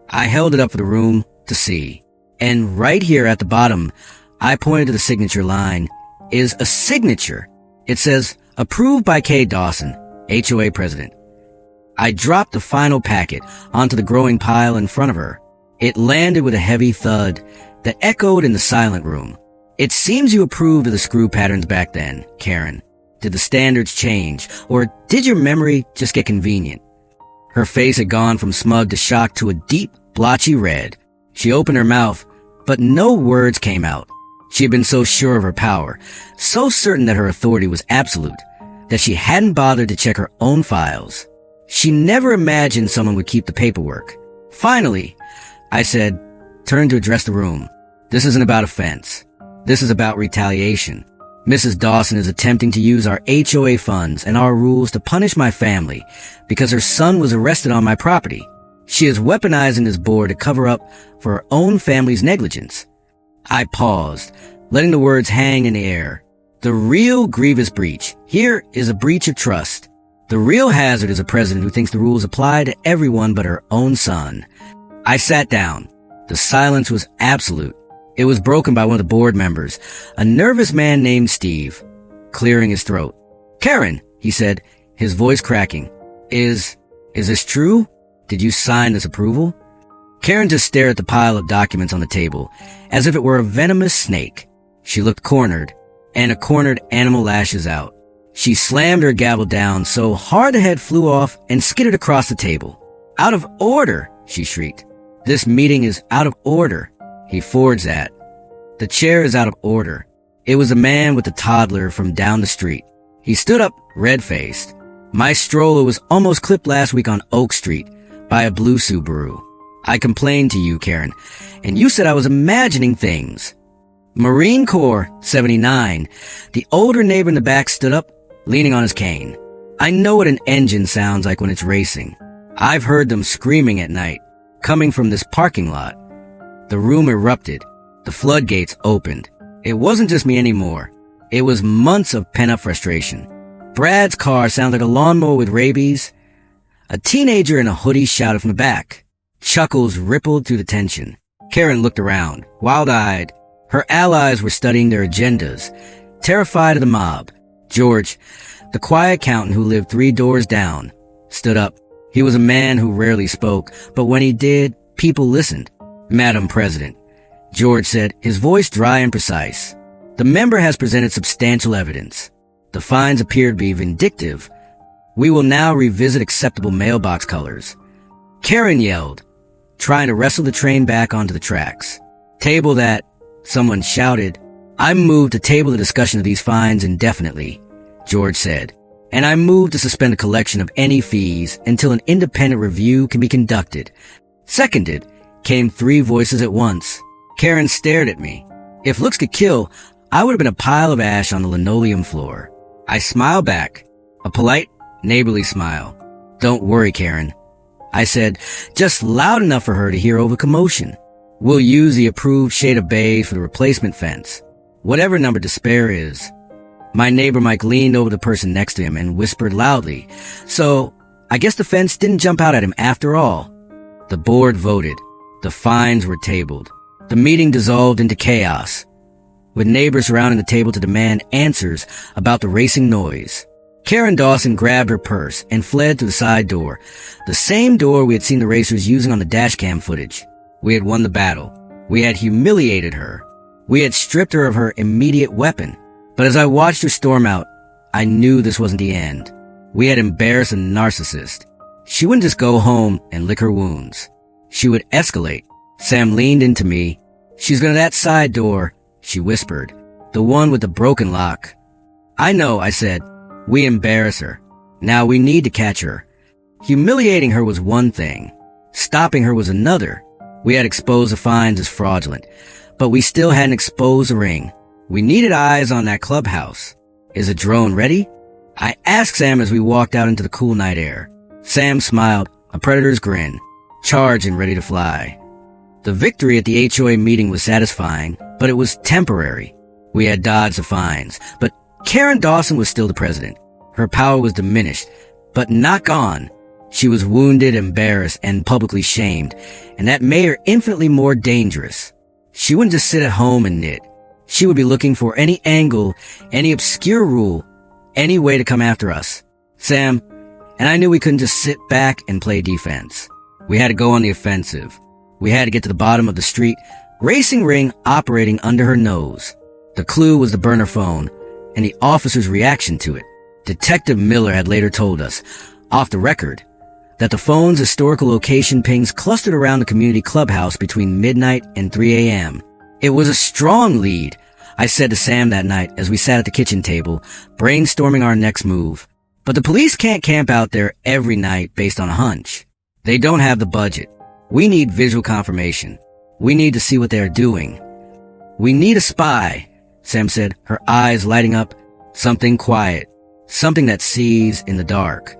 Speaker 2: I held it up for the room to see. And right here at the bottom, I pointed to the signature line, is a signature. It says, approved by K. Dawson, HOA President. I dropped the final packet onto the growing pile in front of her. It landed with a heavy thud that echoed in the silent room. It seems you approved of the screw patterns back then, Karen. Did the standards change, or did your memory just get convenient? Her face had gone from smug to shocked to a deep, blotchy red. She opened her mouth, but no words came out. She had been so sure of her power, so certain that her authority was absolute, that she hadn't bothered to check her own files. She never imagined someone would keep the paperwork. Finally, I said, turn to address the room. This isn't about offense. This is about retaliation. Mrs. Dawson is attempting to use our HOA funds and our rules to punish my family because her son was arrested on my property. She is weaponizing this board to cover up for her own family's negligence. I paused, letting the words hang in the air. The real grievous breach here is a breach of trust. The real hazard is a president who thinks the rules apply to everyone but her own son. I sat down. The silence was absolute. It was broken by one of the board members, a nervous man named Steve, clearing his throat. Karen, he said, his voice cracking. Is this true? Did you sign this approval? Karen just stared at the pile of documents on the table, as if it were a venomous snake. She looked cornered, and a cornered animal lashes out. She slammed her gavel down so hard the head flew off and skittered across the table. Out of order, she shrieked. This meeting is out of order. He forged that. The chair is out of order. It was a man with a toddler from down the street. He stood up, red-faced. My stroller was almost clipped last week on Oak Street by a blue Subaru. I complained to you, Karen, and you said I was imagining things. Marine Corps 79. The older neighbor in the back stood up, leaning on his cane. I know what an engine sounds like when it's racing. I've heard them screaming at night, coming from this parking lot. The room erupted. The floodgates opened. It wasn't just me anymore. It was months of pent-up frustration. Brad's car sounded like a lawnmower with rabies. A teenager in a hoodie shouted from the back. Chuckles rippled through the tension. Karen looked around, wild-eyed. Her allies were studying their agendas, terrified of the mob. George, the quiet accountant who lived 3 doors down, stood up. He was a man who rarely spoke, but when he did, people listened. Madam President, George said, his voice dry and precise. The member has presented substantial evidence. The fines appear to be vindictive. We will now revisit acceptable mailbox colors. Karen yelled, trying to wrestle the train back onto the tracks. Table that, someone shouted. I moved to table the discussion of these fines indefinitely, George said, and I moved to suspend the collection of any fees until an independent review can be conducted. Seconded, came 3 voices at once. Karen stared at me. If looks could kill, I would have been a pile of ash on the linoleum floor. I smiled back, a polite, neighborly smile. Don't worry, Karen, I said, just loud enough for her to hear over commotion. We'll use the approved shade of beige for the replacement fence, whatever number to spare is. My neighbor Mike leaned over the person next to him and whispered loudly, so I guess the fence didn't jump out at him after all. The board voted. The fines were tabled. The meeting dissolved into chaos, with neighbors surrounding the table to demand answers about the racing noise. Karen Dawson grabbed her purse and fled through the side door, the same door we had seen the racers using on the dashcam footage. We had won the battle. We had humiliated her. We had stripped her of her immediate weapon. But as I watched her storm out, I knew this wasn't the end. We had embarrassed a narcissist. She wouldn't just go home and lick her wounds. She would escalate. Sam leaned into me. She's going to that side door, she whispered. The one with the broken lock. I know, I said. We embarrass her. Now we need to catch her. Humiliating her was one thing. Stopping her was another. We had exposed the fines as fraudulent, but we still hadn't exposed the ring. We needed eyes on that clubhouse. Is a drone ready? I asked Sam as we walked out into the cool night air. Sam smiled, a predator's grin, charged and ready to fly. The victory at the HOA meeting was satisfying, but it was temporary. We had dodged the fines, but Karen Dawson was still the president. Her power was diminished, but not gone. She was wounded, embarrassed, and publicly shamed, and that made her infinitely more dangerous. She wouldn't just sit at home and knit. She would be looking for any angle, any obscure rule, any way to come after us. Sam and I knew we couldn't just sit back and play defense. We had to go on the offensive. We had to get to the bottom of the street, racing ring operating under her nose. The clue was the burner phone and the officer's reaction to it. Detective Miller had later told us, off the record, that the phone's historical location pings clustered around the community clubhouse between midnight and 3 a.m. It was a strong lead, I said to Sam that night as we sat at the kitchen table, brainstorming our next move. But the police can't camp out there every night based on a hunch. They don't have the budget. We need visual confirmation. We need to see what they're doing. We need a spy, Sam said, her eyes lighting up. Something quiet. Something that sees in the dark.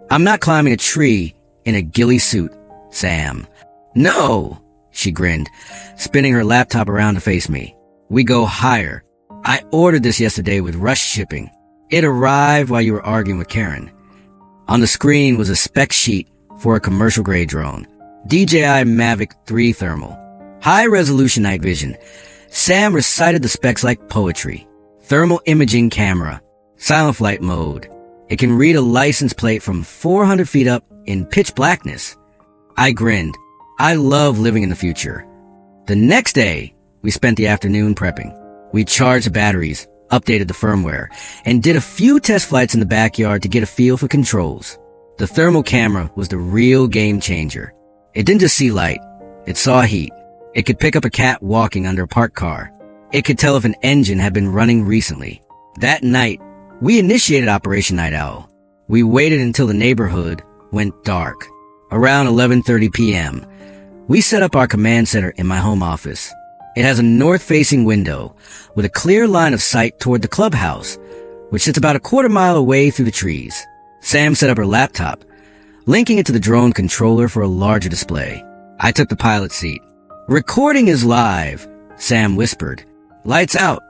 Speaker 2: I'm not climbing a tree in a ghillie suit, Sam. No, she grinned, spinning her laptop around to face me. We go higher. I ordered this yesterday with rush shipping. It arrived while you were arguing with Karen. On the screen was a spec sheet for a commercial-grade drone. DJI Mavic 3 thermal. High-resolution night vision. Sam recited the specs like poetry. Thermal imaging camera. Silent flight mode. It can read a license plate from 400 feet up in pitch blackness. I grinned. I love living in the future. The next day, we spent the afternoon prepping. We charged the batteries, updated the firmware, and did a few test flights in the backyard to get a feel for controls. The thermal camera was the real game changer. It didn't just see light. It saw heat. It could pick up a cat walking under a parked car. It could tell if an engine had been running recently. That night, we initiated Operation Night Owl. We waited until the neighborhood went dark. Around 11:30 p.m., We set up our command center in my home office. It has a north-facing window with a clear line of sight toward the clubhouse, which sits about a quarter-mile away through the trees. Sam set up her laptop, linking it to the drone controller for a larger display. I took the pilot seat. "Recording is live," Sam whispered. "Lights out."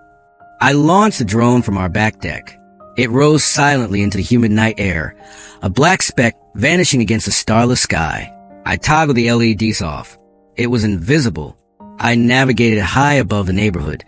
Speaker 2: I launched the drone from our back deck. It rose silently into the humid night air, a black speck vanishing against the starless sky. I toggled the LEDs off. It was invisible. I navigated high above the neighborhood,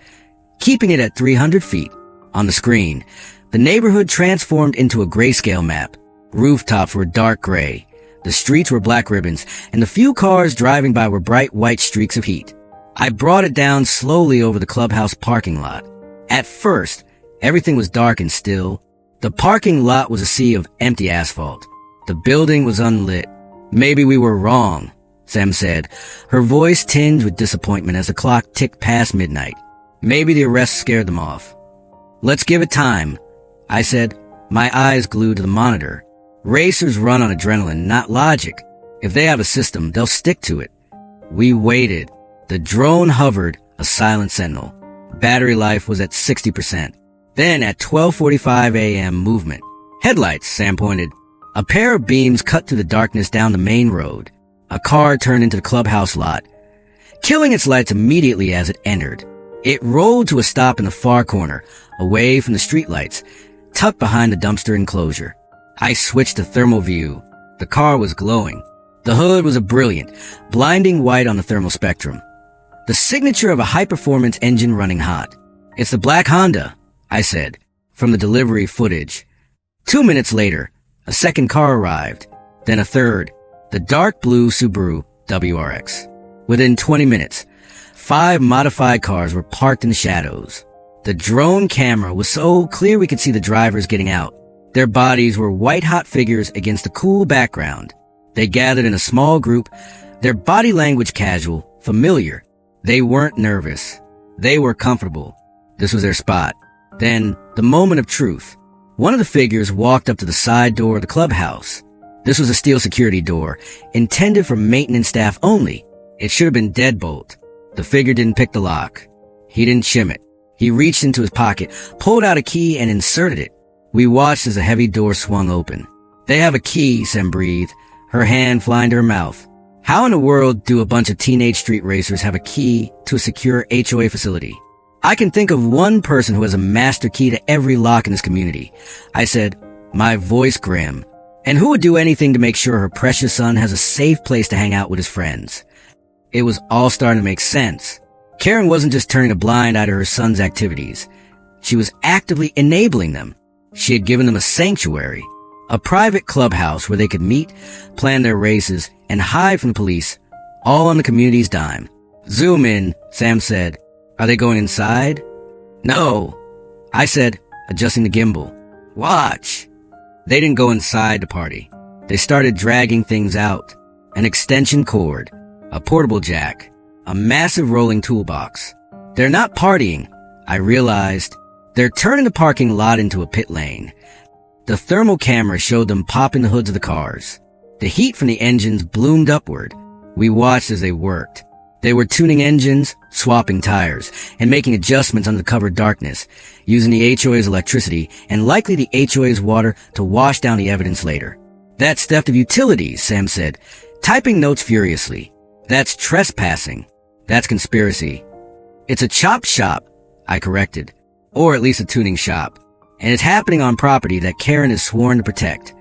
Speaker 2: keeping it at 300 feet. On the screen, the neighborhood transformed into a grayscale map. Rooftops were dark gray. The streets were black ribbons, and the few cars driving by were bright white streaks of heat. I brought it down slowly over the clubhouse parking lot. At first, everything was dark and still. The parking lot was a sea of empty asphalt. The building was unlit. "Maybe we were wrong," Sam said, her voice tinged with disappointment as the clock ticked past midnight. "Maybe the arrest scared them off." "Let's give it time," I said, my eyes glued to the monitor. Racers run on adrenaline, not logic. If they have a system, they'll stick to it. We waited. The drone hovered, a silent sentinel. Battery life was at 60%. Then at 12:45 a.m. movement. "Headlights," Sam pointed. A pair of beams cut through the darkness down the main road. A car turned into the clubhouse lot, killing its lights immediately as it entered. It rolled to a stop in the far corner, away from the streetlights, tucked behind the dumpster enclosure. I switched to thermal view. The car was glowing. The hood was a brilliant, blinding white on the thermal spectrum. The signature of a high-performance engine running hot. "It's the black Honda," I said, from the delivery footage. 2 minutes later, a second car arrived, then a third, the dark blue Subaru WRX. Within 20 minutes, 5 modified cars were parked in the shadows. The drone camera was so clear we could see the drivers getting out. Their bodies were white-hot figures against a cool background. They gathered in a small group, their body language casual, familiar. They weren't nervous. They were comfortable. This was their spot. Then, the moment of truth. One of the figures walked up to the side door of the clubhouse. This was a steel security door, intended for maintenance staff only. It should have been deadbolt. The figure didn't pick the lock. He didn't shim it. He reached into his pocket, pulled out a key, and inserted it. We watched as the heavy door swung open. "They have a key," Sam breathed, her hand flying to her mouth. How in the world do a bunch of teenage street racers have a key to a secure HOA facility? "I can think of one person who has a master key to every lock in this community," I said, my voice grim. "And who would do anything to make sure her precious son has a safe place to hang out with his friends?" It was all starting to make sense. Karen wasn't just turning a blind eye to her son's activities. She was actively enabling them. She had given them a sanctuary, a private clubhouse where they could meet, plan their races, and hide from the police, all on the community's dime. "Zoom in," Sam said. "Are they going inside?" "No," I said, adjusting the gimbal. "Watch." They didn't go inside the party. They started dragging things out. An extension cord, a portable jack, a massive rolling toolbox. They're not partying, I realized. They're turning the parking lot into a pit lane. The thermal camera showed them popping the hoods of the cars. The heat from the engines bloomed upward. We watched as they worked. They were tuning engines, swapping tires, and making adjustments under the covered darkness, using the HOA's electricity and likely the HOA's water to wash down the evidence later. "That's theft of utilities," Sam said, typing notes furiously. "That's trespassing. That's conspiracy." "It's a chop shop," I corrected. "Or at least a tuning shop. And it's happening on property that Karen is sworn to protect."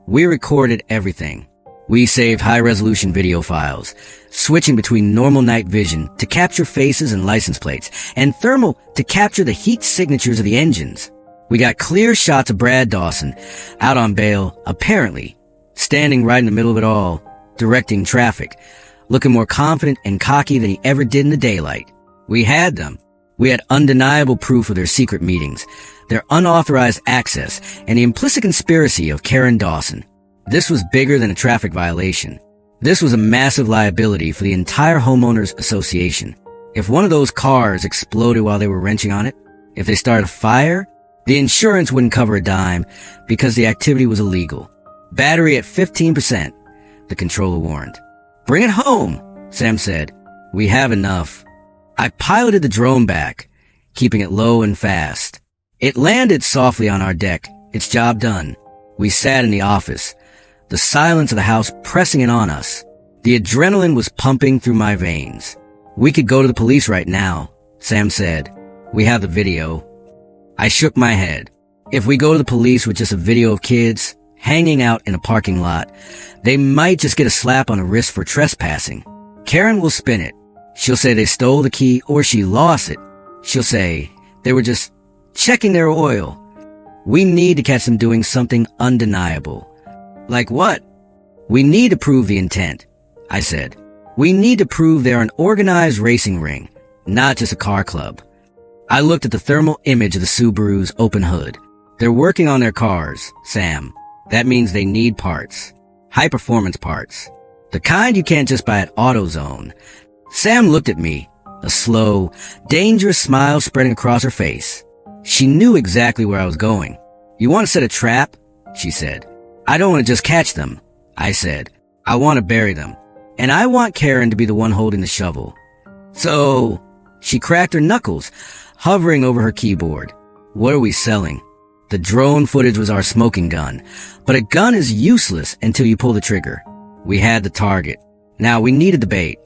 Speaker 2: We recorded everything. We saved high-resolution video files, switching between normal night vision to capture faces and license plates, and thermal to capture the heat signatures of the engines. We got clear shots of Brad Dawson, out on bail, apparently, standing right in the middle of it all, directing traffic, looking more confident and cocky than he ever did in the daylight. We had them. We had undeniable proof of their secret meetings, their unauthorized access, and the implicit conspiracy of Karen Dawson. This was bigger than a traffic violation. This was a massive liability for the entire Homeowners Association. If one of those cars exploded while they were wrenching on it, if they started a fire, the insurance wouldn't cover a dime because the activity was illegal. "Battery at 15%, the controller warned. "Bring it home," Sam said. We have enough. I piloted the drone back, keeping it low and fast. It landed softly on our deck, its job done. We sat in the office, the silence of the house pressing in on us. The adrenaline was pumping through my veins. We could go to the police right now, Sam said. We have the video. I shook my head. If we go to the police with just a video of kids hanging out in a parking lot, they might just get a slap on the wrist for trespassing. Karen will spin it. She'll say they stole the key or she lost it. She'll say they were just checking their oil. We need to catch them doing something undeniable. Like what? We need to prove the intent, I said. We need to prove they're an organized racing ring, not just a car club. I looked at the thermal image of the Subaru's open hood. They're working on their cars, Sam. That means they need parts. High-performance parts. The kind you can't just buy at AutoZone. Sam looked at me, a slow, dangerous smile spreading across her face. She knew exactly where I was going. You want to set a trap? She said. I don't want to just catch them, I said. I want to bury them. And I want Karen to be the one holding the shovel. So, she cracked her knuckles, hovering over her keyboard. What are we selling? The drone footage was our smoking gun, but a gun is useless until you pull the trigger. We had the target. Now we needed the bait.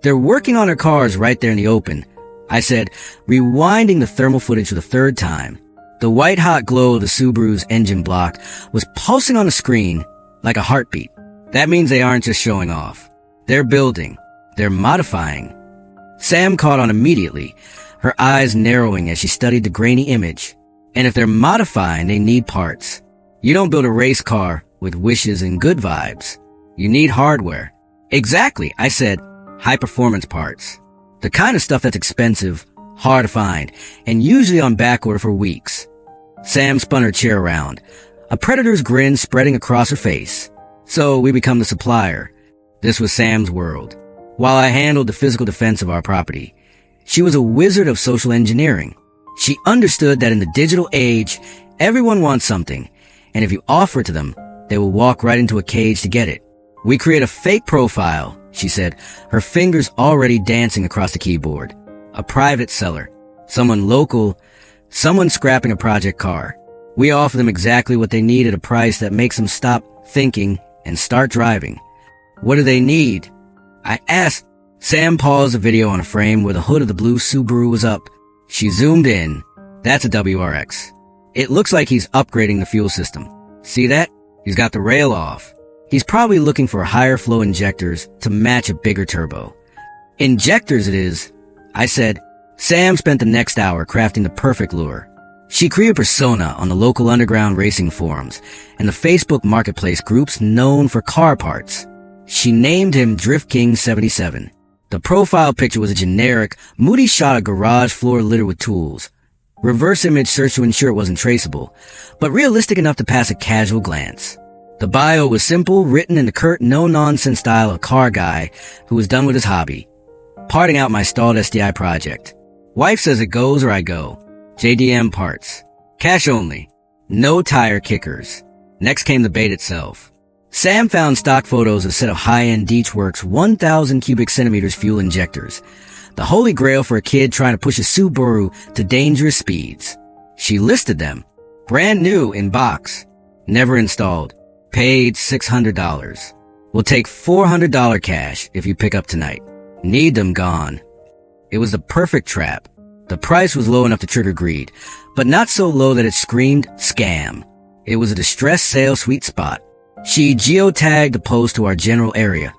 Speaker 2: They're working on their cars right there in the open, I said, rewinding the thermal footage for the third time. The white-hot glow of the Subaru's engine block was pulsing on the screen like a heartbeat. That means they aren't just showing off. They're building. They're modifying. Sam caught on immediately, her eyes narrowing as she studied the grainy image. And if they're modifying, they need parts. You don't build a race car with wishes and good vibes. You need hardware. Exactly, I said. High-performance parts. The kind of stuff that's expensive, hard to find, and usually on back order for weeks. Sam spun her chair around, a predator's grin spreading across her face. So we become the supplier. This was Sam's world. While I handled the physical defense of our property, she was a wizard of social engineering. She understood that in the digital age, everyone wants something, and if you offer it to them, they will walk right into a cage to get it. We create a fake profile, she said, her fingers already dancing across the keyboard. A private seller. Someone local. Someone scrapping a project car. We offer them exactly what they need at a price that makes them stop thinking and start driving. What do they need? I asked. Sam paused the video on a frame where the hood of the blue Subaru was up. She zoomed in. That's a WRX. It looks like he's upgrading the fuel system. See that? He's got the rail off. He's probably looking for higher flow injectors to match a bigger turbo. Injectors it is, I said. Sam spent the next hour crafting the perfect lure. She created a persona on the local underground racing forums and the Facebook marketplace groups known for car parts. She named him Drift King 77. The profile picture was a generic, moody shot of garage floor littered with tools. Reverse image search to ensure it wasn't traceable, but realistic enough to pass a casual glance. The bio was simple, written in the curt, no-nonsense style of a car guy who was done with his hobby. Parting out my stalled SDI project. Wife says it goes or I go. JDM parts. Cash only. No tire kickers. Next came the bait itself. Sam found stock photos of a set of high-end Deechworks 1,000 cubic centimeters fuel injectors. The holy grail for a kid trying to push a Subaru to dangerous speeds. She listed them. Brand new in box. Never installed. Paid $600. We'll take $400 cash if you pick up tonight. Need them gone. It was the perfect trap. The price was low enough to trigger greed, but not so low that it screamed scam. It was a distressed sale sweet spot. She geotagged the post to our general area,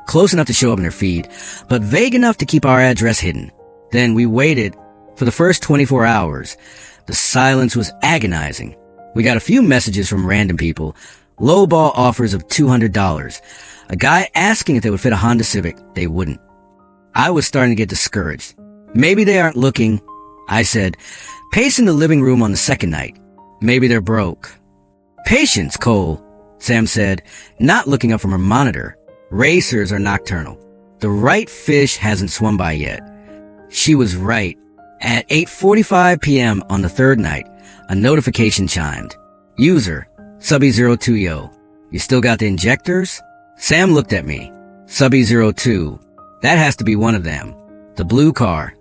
Speaker 2: close enough to show up in her feed, but vague enough to keep our address hidden. Then we waited. For the first 24 hours, the silence was agonizing. We got a few messages from random people, lowball offers of $200. A guy asking if they would fit a Honda Civic. They wouldn't. I was starting to get discouraged. Maybe they aren't looking, I said, pacing the living room on the second night. Maybe they're broke. Patience, Cole, Sam said, not looking up from her monitor. Racers are nocturnal. The right fish hasn't swum by yet. She was right. At 8:45 p.m. on the third night, a notification chimed. User, Subby02yo. You still got the injectors? Sam looked at me. Subby02. That has to be one of them. The blue car.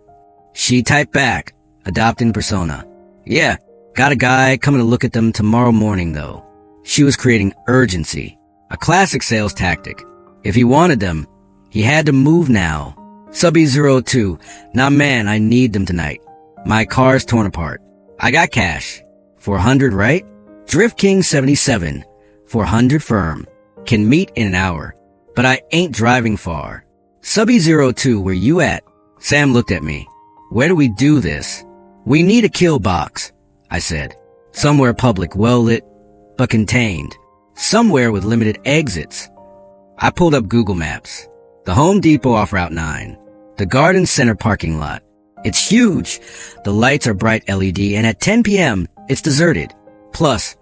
Speaker 2: She typed back, adopting persona. Yeah, got a guy coming to look at them tomorrow morning though. She was creating urgency. A classic sales tactic. If he wanted them, he had to move now. Subby02. Nah man, I need them tonight. My car's torn apart. I got cash. 400, right? Drift King 77. 400 firm. Can meet in an hour. But I ain't driving far. Subby02, where you at? Sam looked at me. Where do we do this? We need a kill box, I said. Somewhere public, well lit, but contained. Somewhere with limited exits. I pulled up Google Maps. The Home Depot off Route 9. The Garden Center parking lot. It's huge. The lights are bright LED, and at 10 p.m., it's deserted. Plus,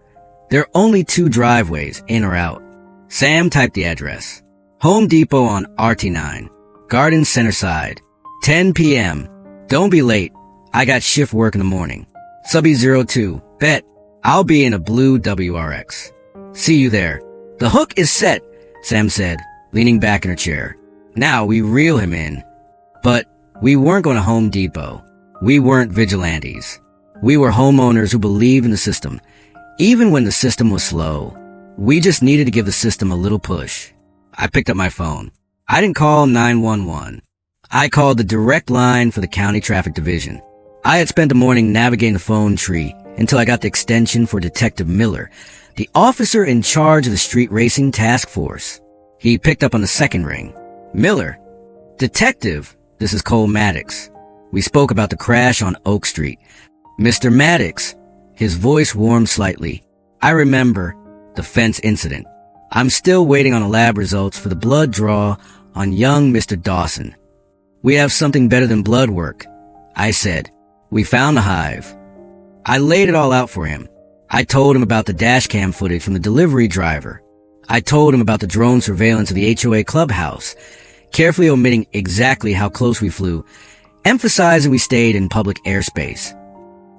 Speaker 2: there are only 2 driveways, in or out. Sam typed the address. Home Depot on RT9. Garden Center side. 10 p.m. Don't be late. I got shift work in the morning. Subby02. Bet. I'll be in a blue WRX. See you there. The hook is set, Sam said, leaning back in her chair. Now we reel him in. But we weren't going to Home Depot. We weren't vigilantes. We were homeowners who believed in the system, even when the system was slow. We just needed to give the system a little push. I picked up my phone. I didn't call 911. I called the direct line for the county traffic division. I had spent the morning navigating the phone tree until I got the extension for Detective Miller, the officer in charge of the street racing task force. He picked up on the second ring. Miller. Detective, this is Cole Maddox. We spoke about the crash on Oak Street. Mr. Maddox. His voice warmed slightly. I remember the fence incident. I'm still waiting on the lab results for the blood draw on young Mr. Dawson. We have something better than blood work, I said. We found the hive. I laid it all out for him. I told him about the dashcam footage from the delivery driver. I told him about the drone surveillance of the HOA clubhouse, carefully omitting exactly how close we flew, emphasizing we stayed in public airspace.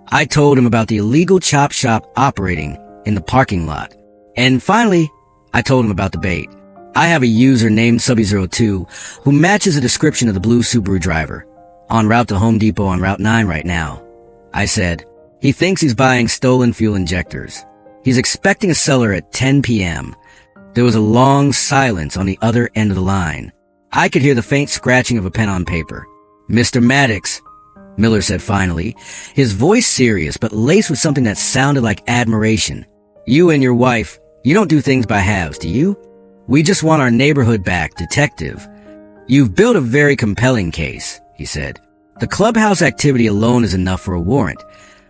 Speaker 2: I told him about the illegal chop shop operating in the parking lot. And finally, I told him about the bait. I have a user named Subby02 who matches the description of the blue Subaru driver, en route to Home Depot on Route 9 right now. I said, he thinks he's buying stolen fuel injectors. He's expecting a seller at 10 p.m. There was a long silence on the other end of the line. I could hear the faint scratching of a pen on paper. Mr. Maddox, Miller said finally, his voice serious but laced with something that sounded like admiration. You and your wife, you don't do things by halves, do you? We just want our neighborhood back, detective. You've built a very compelling case, he said. The clubhouse activity alone is enough for a warrant.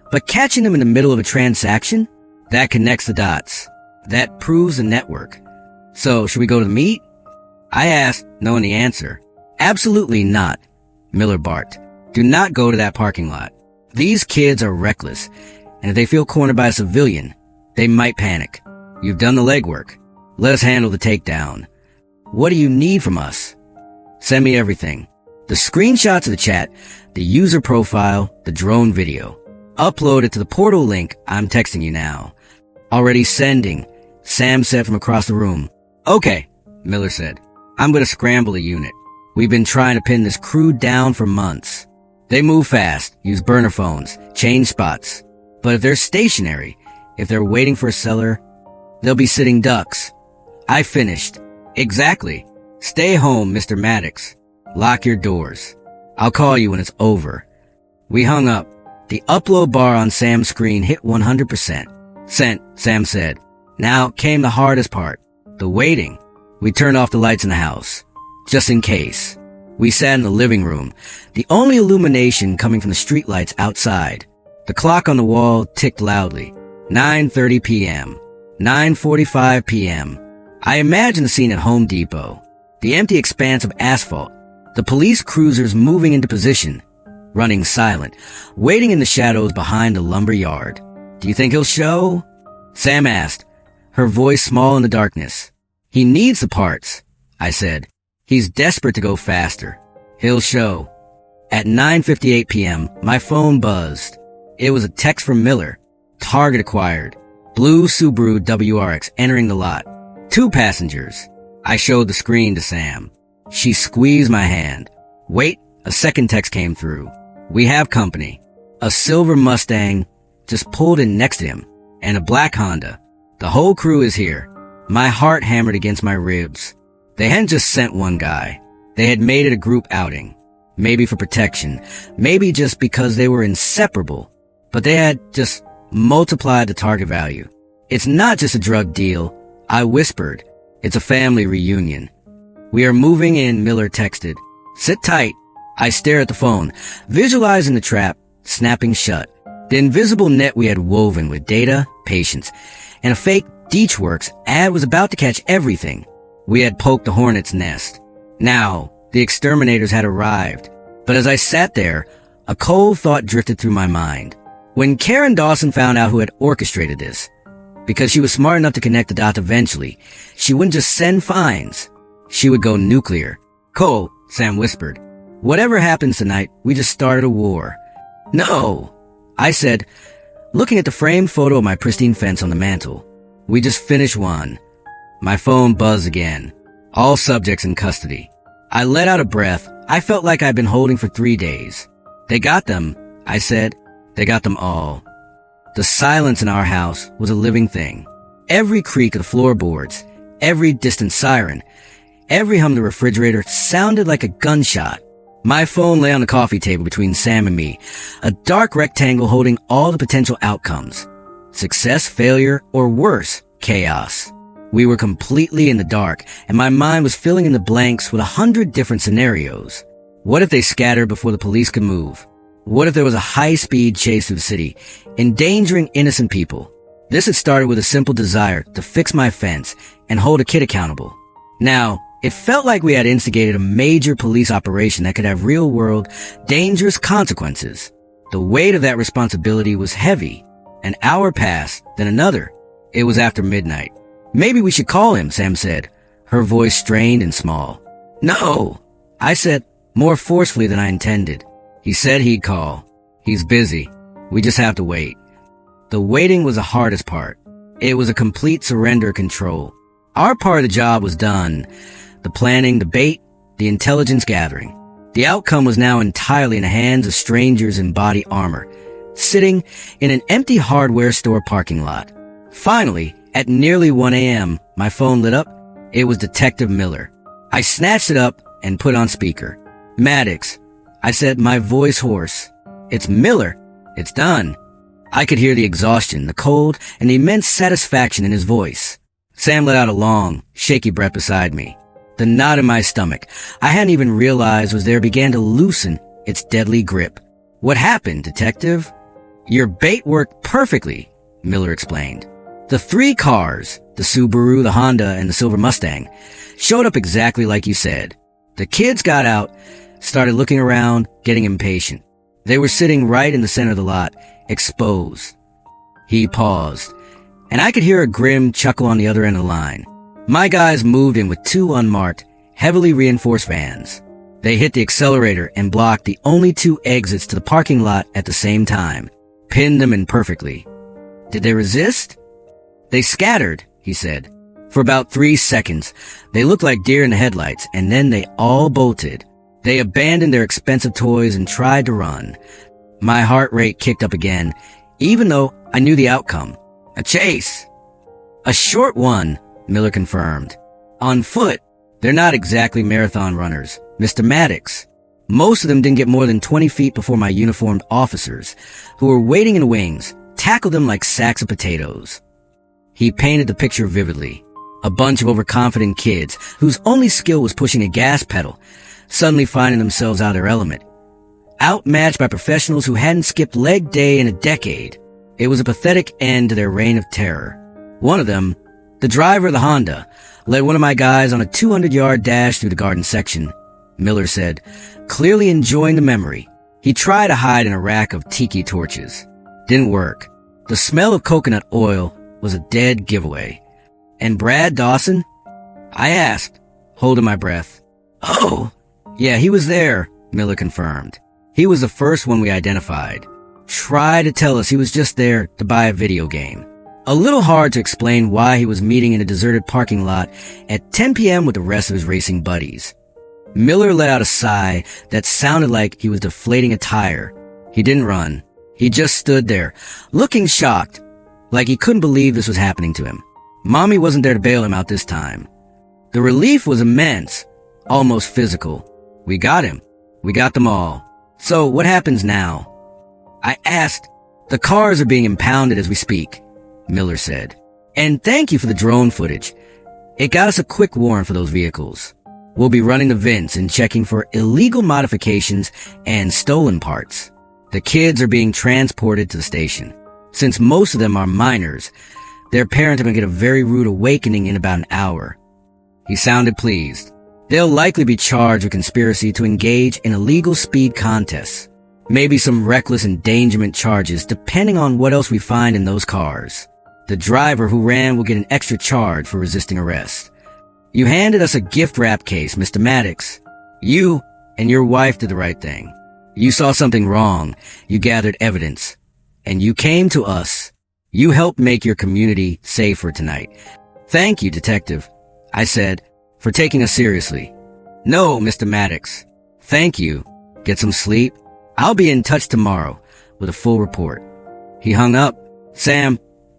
Speaker 2: But catching them in the middle of a transaction? That connects the dots. That proves the network. So, should we go to the meet? I asked, knowing the answer. Absolutely not, Miller barked. Do not go to that parking lot. These kids are reckless, and if they feel cornered by a civilian, they might panic. You've done the legwork. Let us handle the takedown. What do you need from us? Send me everything. The screenshots of the chat, the user profile, the drone video. Upload it to the portal link I'm texting you now. Already sending, Sam said from across the room. Okay, Miller said. I'm going to scramble a unit. We've been trying to pin this crew down for months. They move fast, use burner phones, change spots. But if they're stationary, if they're waiting for a seller, they'll be sitting ducks. I finished. Exactly. Stay home, Mr. Maddox. Lock your doors. I'll call you when it's over. We hung up. The upload bar on Sam's screen hit 100%. Sent, Sam said. Now came the hardest part. The waiting. We turned off the lights in the house. Just in case. We sat in the living room, the only illumination coming from the streetlights outside. The clock on the wall ticked loudly. 9:30 p.m. 9:45 p.m. I imagined the scene at Home Depot. The empty expanse of asphalt. The police cruisers moving into position. Running silent. Waiting in the shadows behind the lumber yard. Do you think he'll show? Sam asked, her voice small in the darkness. He needs the parts, I said. He's desperate to go faster. He'll show. At 9:58 p.m., my phone buzzed. It was a text from Miller. Target acquired. Blue Subaru WRX entering the lot. 2 passengers. I showed the screen to Sam. She squeezed my hand. Wait, a second text came through. We have company. A silver Mustang just pulled in next to him, and a black Honda. The whole crew is here. My heart hammered against my ribs. They hadn't just sent one guy. They had made it a group outing. Maybe for protection. Maybe just because they were inseparable. But they had just multiplied the target value. It's not just a drug deal, I whispered. It's a family reunion. We are moving in, Miller texted. Sit tight. I stare at the phone, visualizing the trap snapping shut. The invisible net we had woven with data, patience, and a fake Deechworks ad was about to catch everything. We had poked the hornet's nest. Now, the exterminators had arrived. But as I sat there, a cold thought drifted through my mind. When Karen Dawson found out who had orchestrated this, because she was smart enough to connect the dots eventually, she wouldn't just send fines. She would go nuclear. Cole, Sam whispered. Whatever happens tonight, we just started a war. No, I said, looking at the framed photo of my pristine fence on the mantle. We just finished one. My phone buzzed again. All subjects in custody. I let out a breath I felt like I'd been holding for 3 days. They got them, I said. They got them all. The silence in our house was a living thing. Every creak of the floorboards, every distant siren, every hum of the refrigerator sounded like a gunshot. My phone lay on the coffee table between Sam and me, a dark rectangle holding all the potential outcomes. Success, failure, or worse, chaos. We were completely in the dark, and my mind was filling in the blanks with 100 different scenarios. What if they scattered before the police could move? What if there was a high-speed chase through the city, endangering innocent people? This had started with a simple desire to fix my fence and hold a kid accountable. Now, it felt like we had instigated a major police operation that could have real-world, dangerous consequences. The weight of that responsibility was heavy. An hour passed, then another. It was after midnight. Maybe we should call him, Sam said, her voice strained and small. No, I said, more forcefully than I intended. He said he'd call. He's busy. We just have to wait. The waiting was the hardest part. It was a complete surrender of control. Our part of the job was done. The planning, the bait, the intelligence gathering. The outcome was now entirely in the hands of strangers in body armor, sitting in an empty hardware store parking lot. Finally, at nearly 1 a.m., my phone lit up. It was Detective Miller. I snatched it up and put on speaker. Maddox, I said, my voice hoarse. It's Miller. It's done. I could hear the exhaustion, the cold, and the immense satisfaction in his voice. Sam let out a long, shaky breath beside me. The knot in my stomach, I hadn't even realized was there, began to loosen its deadly grip. What happened, Detective? Your bait worked perfectly, Miller explained. The 3 cars, the Subaru, the Honda, and the silver Mustang, showed up exactly like you said. The kids got out, started looking around, getting impatient. They were sitting right in the center of the lot, exposed. He paused, and I could hear a grim chuckle on the other end of the line. My guys moved in with 2 unmarked, heavily reinforced vans. They hit the accelerator and blocked the only 2 exits to the parking lot at the same time, pinned them in perfectly. Did they resist? They scattered, he said. For about 3 seconds, they looked like deer in the headlights, and then they all bolted. They abandoned their expensive toys and tried to run. My heart rate kicked up again, even though I knew the outcome. A chase. A short one, Miller confirmed. On foot. They're not exactly marathon runners, Mr. Maddox. Most of them didn't get more than 20 feet before my uniformed officers, who were waiting in the wings, tackled them like sacks of potatoes. He painted the picture vividly. A bunch of overconfident kids whose only skill was pushing a gas pedal, suddenly finding themselves out of their element. Outmatched by professionals who hadn't skipped leg day in a decade. It was a pathetic end to their reign of terror. One of them, the driver of the Honda, led one of my guys on a 200-yard dash through the garden section, Miller said, clearly enjoying the memory. He tried to hide in a rack of tiki torches. Didn't work. The smell of coconut oil was a dead giveaway. And Brad Dawson? I asked, holding my breath. Oh, yeah, he was there, Miller confirmed. He was the first one we identified. Tried to tell us he was just there to buy a video game. A little hard to explain why he was meeting in a deserted parking lot at 10 p.m. with the rest of his racing buddies. Miller let out a sigh that sounded like he was deflating a tire. He didn't run. He just stood there, looking shocked, like he couldn't believe this was happening to him. Mommy wasn't there to bail him out this time. The relief was immense, almost physical. We got him. We got them all. So what happens now? I asked. The cars are being impounded as we speak, Miller said. And thank you for the drone footage. It got us a quick warrant for those vehicles. We'll be running the vents and checking for illegal modifications and stolen parts. The kids are being transported to the station. Since most of them are minors, their parents are going to get a very rude awakening in about an hour. He sounded pleased. They'll likely be charged with conspiracy to engage in illegal speed contests. Maybe some reckless endangerment charges depending on what else we find in those cars. The driver who ran will get an extra charge for resisting arrest. You handed us a gift wrap case, Mr. Maddox. You and your wife did the right thing. You saw something wrong. You gathered evidence. And you came to us. You helped make your community safer tonight. Thank you, Detective, I said, for taking us seriously. No, Mr. Maddox. Thank you. Get some sleep. I'll be in touch tomorrow with a full report. He hung up. Sam,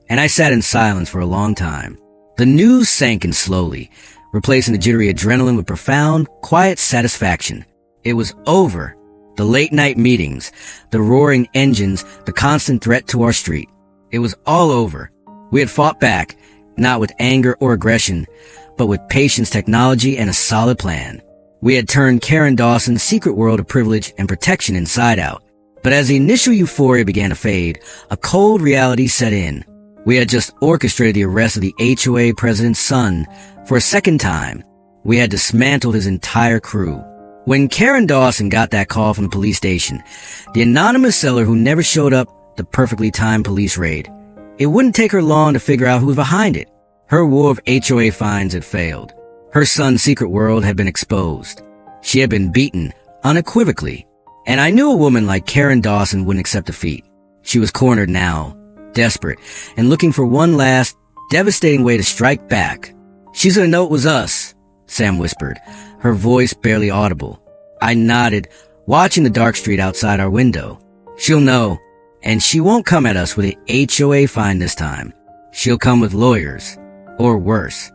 Speaker 2: and I sat in silence for a long time. The news sank in slowly, replacing the jittery adrenaline with profound, quiet satisfaction. It was over. The late-night meetings, the roaring engines, the constant threat to our street. It was all over. We had fought back, not with anger or aggression, but with patience, technology, and a solid plan. We had turned Karen Dawson's secret world of privilege and protection inside out. But as the initial euphoria began to fade, a cold reality set in. We had just orchestrated the arrest of the HOA President's son for a second time. We had dismantled his entire crew. When Karen Dawson got that call from the police station, the anonymous seller who never showed up the perfectly timed police raid, it wouldn't take her long to figure out who was behind it. Her war of HOA fines had failed. Her son's secret world had been exposed. She had been beaten, unequivocally. And I knew a woman like Karen Dawson wouldn't accept defeat. She was cornered now, desperate, and looking for one last, devastating way to strike back. She's gonna know it was us, Sam whispered, her voice barely audible. I nodded, watching the dark street outside our window. She'll know, and she won't come at us with an HOA fine this time. She'll come with lawyers, or worse.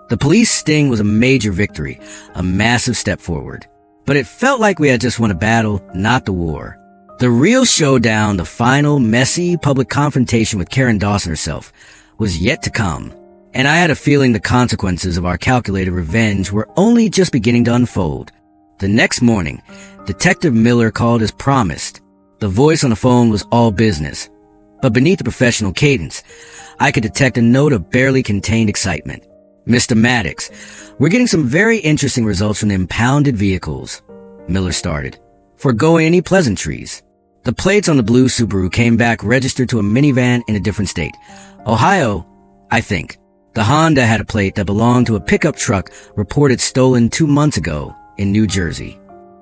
Speaker 2: The police sting was a major victory, a massive step forward. But it felt like we had just won a battle, not the war. The real showdown, the final, messy, public confrontation with Karen Dawson herself, was yet to come. And I had a feeling the consequences of our calculated revenge were only just beginning to unfold. The next morning, Detective Miller called as promised. The voice on the phone was all business. But beneath the professional cadence, I could detect a note of barely contained excitement. Mr. Maddox, we're getting some very interesting results from the impounded vehicles, Miller started, foregoing any pleasantries. The plates on the blue Subaru came back registered to a minivan in a different state. Ohio, I think. The Honda had a plate that belonged to a pickup truck reported stolen 2 months ago in New Jersey.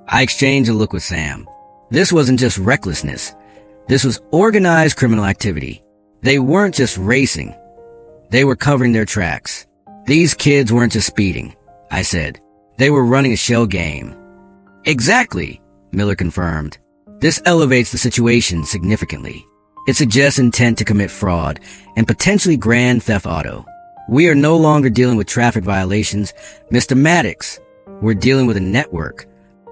Speaker 2: I exchanged a look with Sam. This wasn't just recklessness. This was organized criminal activity. They weren't just racing. They were covering their tracks. These kids weren't just speeding, I said. They were running a shell game. Exactly, Miller confirmed. This elevates the situation significantly. It suggests intent to commit fraud and potentially grand theft auto. We are no longer dealing with traffic violations, Mr. Maddox. We're dealing with a network.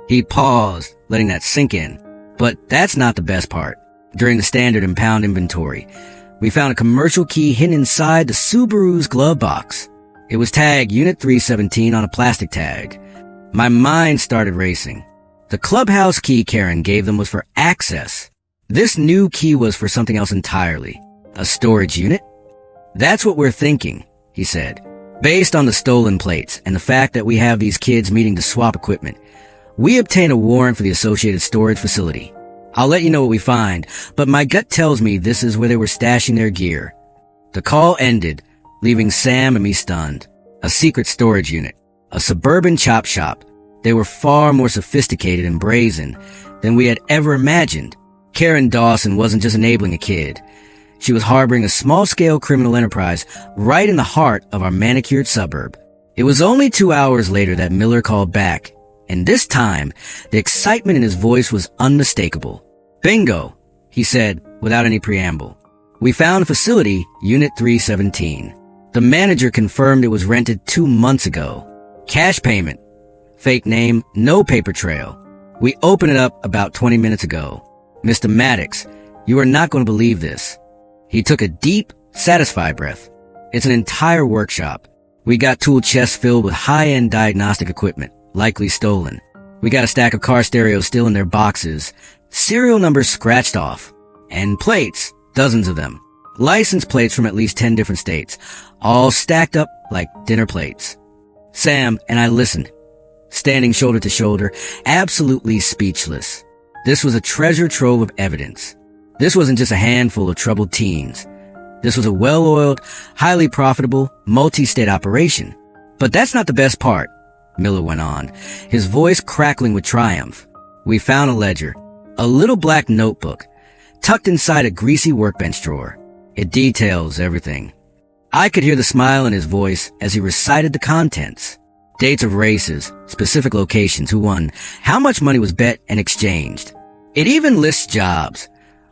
Speaker 2: He paused, letting that sink in. But that's not the best part. During the standard impound inventory, we found a commercial key hidden inside the Subaru's glove box. It was tagged Unit 317 on a plastic tag. My mind started racing. The clubhouse key Karen gave them was for access. This new key was for something else entirely. A storage unit? That's what we're thinking, he said. Based on the stolen plates and the fact that we have these kids meeting to swap equipment, we obtained a warrant for the associated storage facility. I'll let you know what we find, but my gut tells me this is where they were stashing their gear. The call ended, leaving Sam and me stunned. A secret storage unit. A suburban chop shop. They were far more sophisticated and brazen than we had ever imagined. Karen Dawson wasn't just enabling a kid. She was harboring a small-scale criminal enterprise right in the heart of our manicured suburb. It was only 2 hours later that Miller called back. And this time, the excitement in his voice was unmistakable. "Bingo," he said without any preamble. "We found a facility, Unit 317. The manager confirmed it was rented 2 months ago. Cash payment. Fake name, no paper trail. We opened it up about 20 minutes ago. Mr. Maddox, you are not going to believe this." He took a deep, satisfied breath. "It's an entire workshop. We got tool chests filled with high-end diagnostic equipment, likely stolen. We got a stack of car stereos still in their boxes, serial numbers scratched off, and plates, dozens of them. License plates from at least 10 different states, all stacked up like dinner plates." Sam and I listened, standing shoulder to shoulder, absolutely speechless. This was a treasure trove of evidence. This wasn't just a handful of troubled teens. This was a well-oiled, highly profitable, multi-state operation. "But that's not the best part," Miller went on, his voice crackling with triumph. "We found a ledger, a little black notebook, tucked inside a greasy workbench drawer. It details everything." I could hear the smile in his voice as he recited the contents. Dates of races, specific locations, who won, how much money was bet and exchanged. It even lists jobs.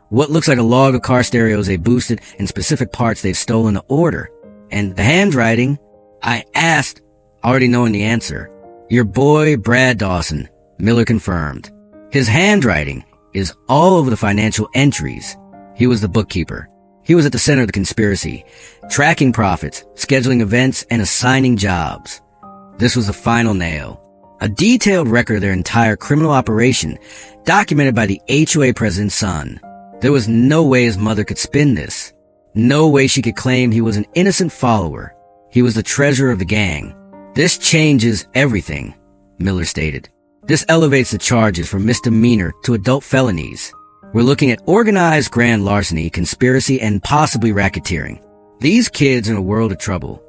Speaker 2: What looks like a log of car stereos they boosted and specific parts they've stolen to order. And the handwriting, I asked, already knowing the answer. "Your boy, Brad Dawson," Miller confirmed. "His handwriting is all over the financial entries. He was the bookkeeper. He was at the center of the conspiracy, tracking profits, scheduling events, and assigning jobs." This was the final nail. A detailed record of their entire criminal operation, documented by the HOA President's son. There was no way his mother could spin this. No way she could claim he was an innocent follower. He was the treasurer of the gang. "This changes everything," Miller stated. "This elevates the charges from misdemeanor to adult felonies. We're looking at organized grand larceny, conspiracy, and possibly racketeering. These kids are in a world of trouble."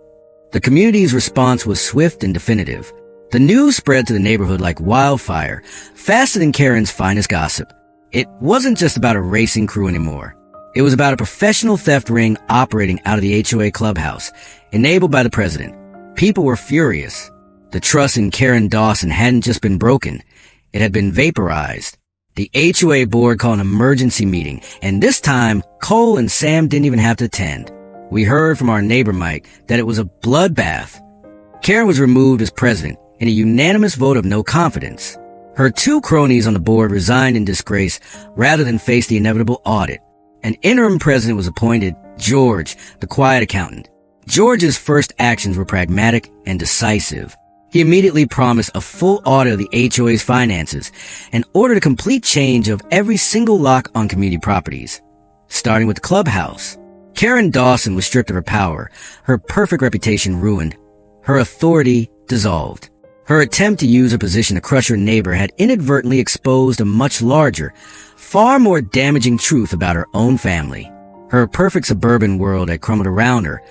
Speaker 2: The community's response was swift and definitive. The news spread to the neighborhood like wildfire, faster than Karen's finest gossip. It wasn't just about a racing crew anymore. It was about a professional theft ring operating out of the HOA clubhouse, enabled by the president. People were furious. The trust in Karen Dawson hadn't just been broken, it had been vaporized. The HOA board called an emergency meeting, and this time, Cole and Sam didn't even have to attend. We heard from our neighbor Mike that it was a bloodbath. Karen was removed as president in a unanimous vote of no confidence. Her 2 cronies on the board resigned in disgrace rather than face the inevitable audit. An interim president was appointed, George, the quiet accountant. George's first actions were pragmatic and decisive. He immediately promised a full audit of the HOA's finances and ordered a complete change of every single lock on community properties, starting with the clubhouse. Karen Dawson was stripped of her power, her perfect reputation ruined, her authority dissolved. Her attempt to use her position to crush her neighbor had inadvertently exposed a much larger, far more damaging truth about her own family. Her perfect suburban world had crumbled around her,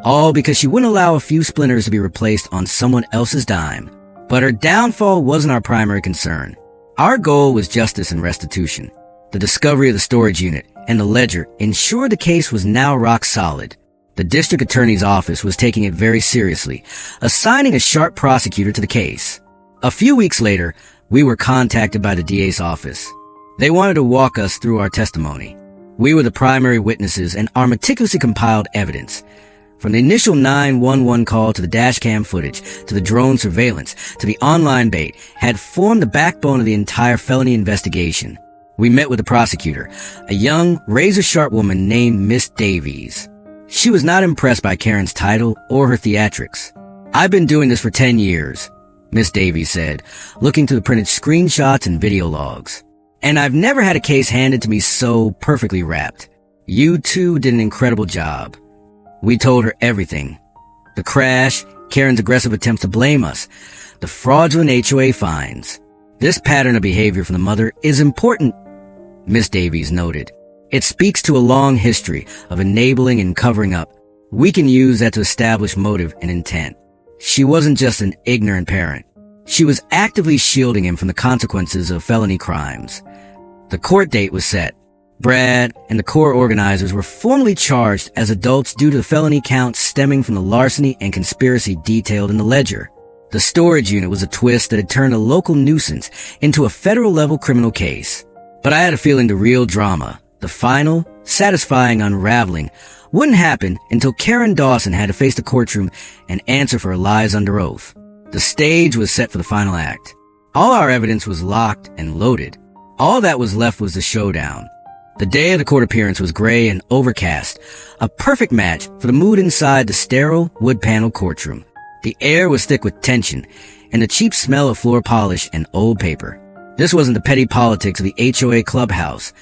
Speaker 2: all because she wouldn't allow a few splinters to be replaced on someone else's dime. But her downfall wasn't our primary concern. Our goal was justice and restitution. The discovery of the storage unit and the ledger ensured the case was now rock solid. The district attorney's office was taking it very seriously, assigning a sharp prosecutor to the case. A few weeks later, we were contacted by the DA's office. They wanted to walk us through our testimony. We were the primary witnesses, and our meticulously compiled evidence, from the initial 911 call to the dashcam footage, to the drone surveillance, to the online bait, had formed the backbone of the entire felony investigation. We met with the prosecutor, a young, razor-sharp woman named Miss Davies. She was not impressed by Karen's title or her theatrics. "I've been doing this for 10 years, Miss Davies said, looking through the printed screenshots and video logs. "And I've never had a case handed to me so perfectly wrapped. You two did an incredible job." We told her everything. The crash, Karen's aggressive attempts to blame us, the fraudulent HOA fines. "This pattern of behavior from the mother is important," Miss Davies noted. "It speaks to a long history of enabling and covering up. We can use that to establish motive and intent. She wasn't just an ignorant parent. She was actively shielding him from the consequences of felony crimes." The court date was set. Brad and the core organizers were formally charged as adults due to the felony counts stemming from the larceny and conspiracy detailed in the ledger. The storage unit was a twist that had turned a local nuisance into a federal-level criminal case. But I had a feeling the real drama, the final, satisfying unraveling, wouldn't happen until Karen Dawson had to face the courtroom and answer for her lies under oath. The stage was set for the final act. All our evidence was locked and loaded. All that was left was the showdown. The day of the court appearance was gray and overcast, a perfect match for the mood inside the sterile, wood-paneled courtroom. The air was thick with tension and the cheap smell of floor polish and old paper. This wasn't the petty politics of the HOA clubhouse.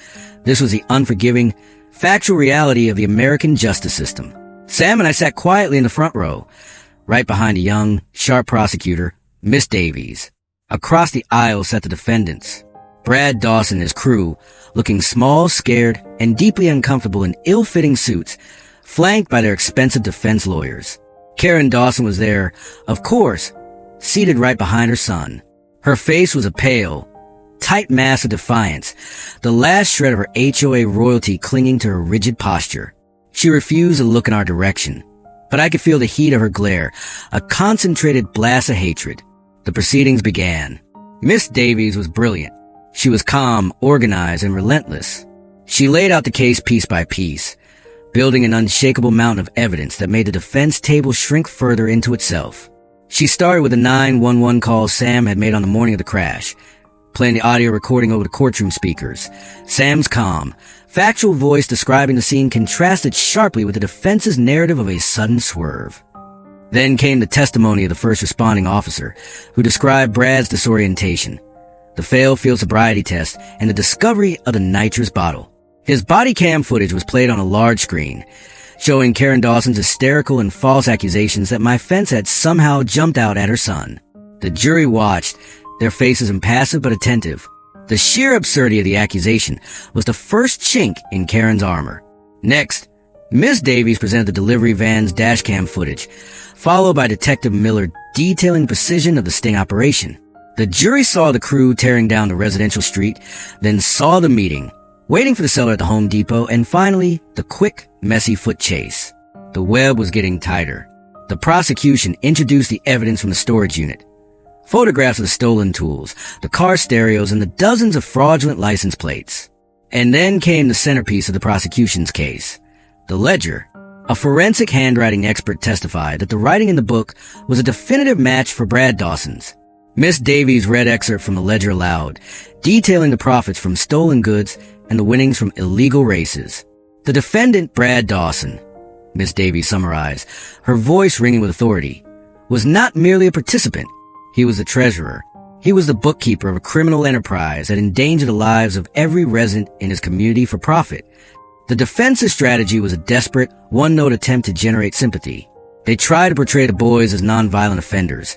Speaker 2: This was the unforgiving, factual reality of the American justice system. Sam and I sat quietly in the front row, right behind a young, sharp prosecutor, Miss Davies. Across the aisle sat the defendants, Brad Dawson and his crew, looking small, scared, and deeply uncomfortable in ill-fitting suits, flanked by their expensive defense lawyers. Karen Dawson was there, of course, seated right behind her son. Her face was a pale, tight mask of defiance, the last shred of her HOA royalty clinging to her rigid posture. She refused to look in our direction, but I could feel the heat of her glare, a concentrated blast of hatred. The proceedings began. Miss Davies was brilliant. She was calm, organized, and relentless. She laid out the case piece by piece, building an unshakable mountain of evidence that made the defense table shrink further into itself. She started with a 911 call Sam had made on the morning of the crash, playing the audio recording over the courtroom speakers. Sam's calm, factual voice describing the scene contrasted sharply with the defense's narrative of a sudden swerve. Then came the testimony of the first responding officer, who described Brad's disorientation, the failed field sobriety test, and the discovery of the nitrous bottle. His body cam footage was played on a large screen, showing Karen Dawson's hysterical and false accusations that my fence had somehow jumped out at her son. The jury watched, their faces impassive but attentive. The sheer absurdity of the accusation was the first chink in Karen's armor. Next, Miss Davies presented the delivery van's dashcam footage, followed by Detective Miller detailing the precision of the sting operation. The jury saw the crew tearing down the residential street, then saw the meeting, waiting for the seller at the Home Depot, and finally, the quick, messy foot chase. The web was getting tighter. The prosecution introduced the evidence from the storage unit. Photographs of the stolen tools, the car stereos, and the dozens of fraudulent license plates. And then came the centerpiece of the prosecution's case, the ledger. A forensic handwriting expert testified that the writing in the book was a definitive match for Brad Dawson's. Miss Davies read excerpt from the ledger aloud, detailing the profits from stolen goods and the winnings from illegal races. The defendant, Brad Dawson, Miss Davies summarized, her voice ringing with authority, was not merely a participant. He was the treasurer. He was the bookkeeper of a criminal enterprise that endangered the lives of every resident in his community for profit. The defense's strategy was a desperate, one-note attempt to generate sympathy. They tried to portray the boys as nonviolent offenders,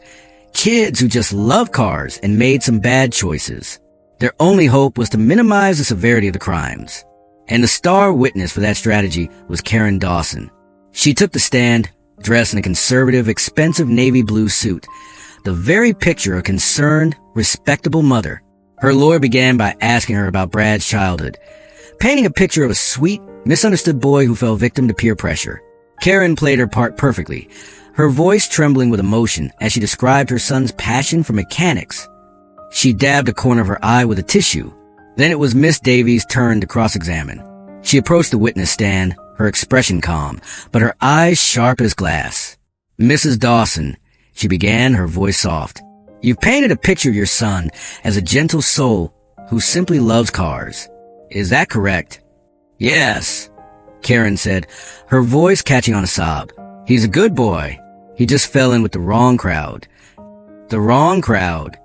Speaker 2: kids who just loved cars and made some bad choices. Their only hope was to minimize the severity of the crimes. And the star witness for that strategy was Karen Dawson. She took the stand, dressed in a conservative, expensive navy blue suit, the very picture of a concerned, respectable mother. Her lawyer began by asking her about Brad's childhood, painting a picture of a sweet, misunderstood boy who fell victim to peer pressure. Karen played her part perfectly, her voice trembling with emotion as she described her son's passion for mechanics. She dabbed a corner of her eye with a tissue. Then it was Miss Davies' turn to cross-examine. She approached the witness stand, her expression calm, but her eyes sharp as glass. "Mrs. Dawson," she began, her voice soft, "you've painted a picture of your son as a gentle soul who simply loves cars. Is that correct?" "Yes," Karen said, her voice catching on a sob. "He's a good boy. He just fell in with the wrong crowd." "The wrong crowd,"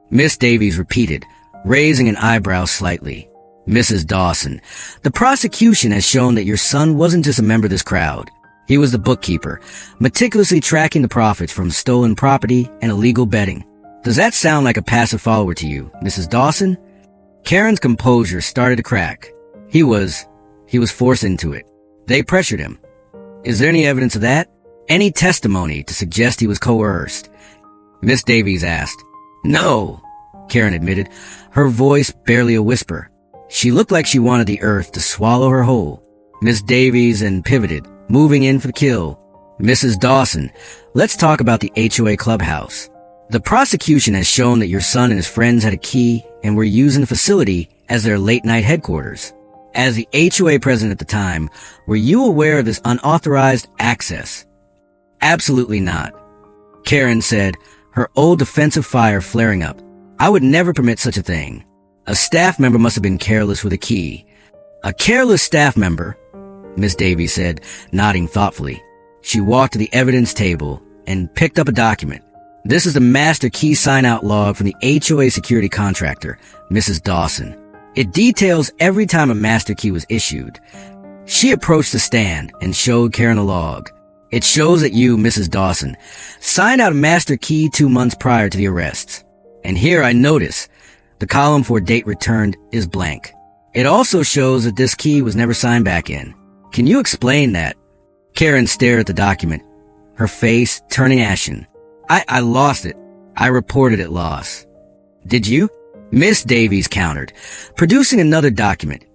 Speaker 2: Miss Davies repeated, raising an eyebrow slightly. "Mrs. Dawson, the prosecution has shown that your son wasn't just a member of this crowd. He was the bookkeeper, meticulously tracking the profits from stolen property and illegal betting. Does that sound like a passive follower to you, Mrs. Dawson?" Karen's composure started to crack. He was forced into it. They pressured him. "Is there any evidence of that? Any testimony to suggest he was coerced?" Miss Davies asked. "No," Karen admitted, her voice barely a whisper. She looked like she wanted the earth to swallow her whole. Miss Davies then pivoted, moving in for the kill. "Mrs. Dawson, let's talk about the HOA clubhouse. The prosecution has shown that your son and his friends had a key and were using the facility as their late-night headquarters. As the HOA president at the time, were you aware of this unauthorized access? Absolutely not. Karen said, her old defensive fire flaring up. I would never permit such a thing. A staff member must have been careless with a key. A careless staff member, Miss Davies said, nodding thoughtfully. She walked to the evidence table and picked up a document. This is the master key sign-out log from the HOA security contractor, Mrs. Dawson. It details every time a master key was issued. She approached the stand and showed Karen the log. It shows that you, Mrs. Dawson, signed out a master key 2 months prior to the arrests. And here I notice the column for date returned is blank. It also shows that this key was never signed back in. Can you explain that? Karen stared at the document, her face turning ashen. I lost it. I reported it lost. Did you? Miss Davies countered, producing another document,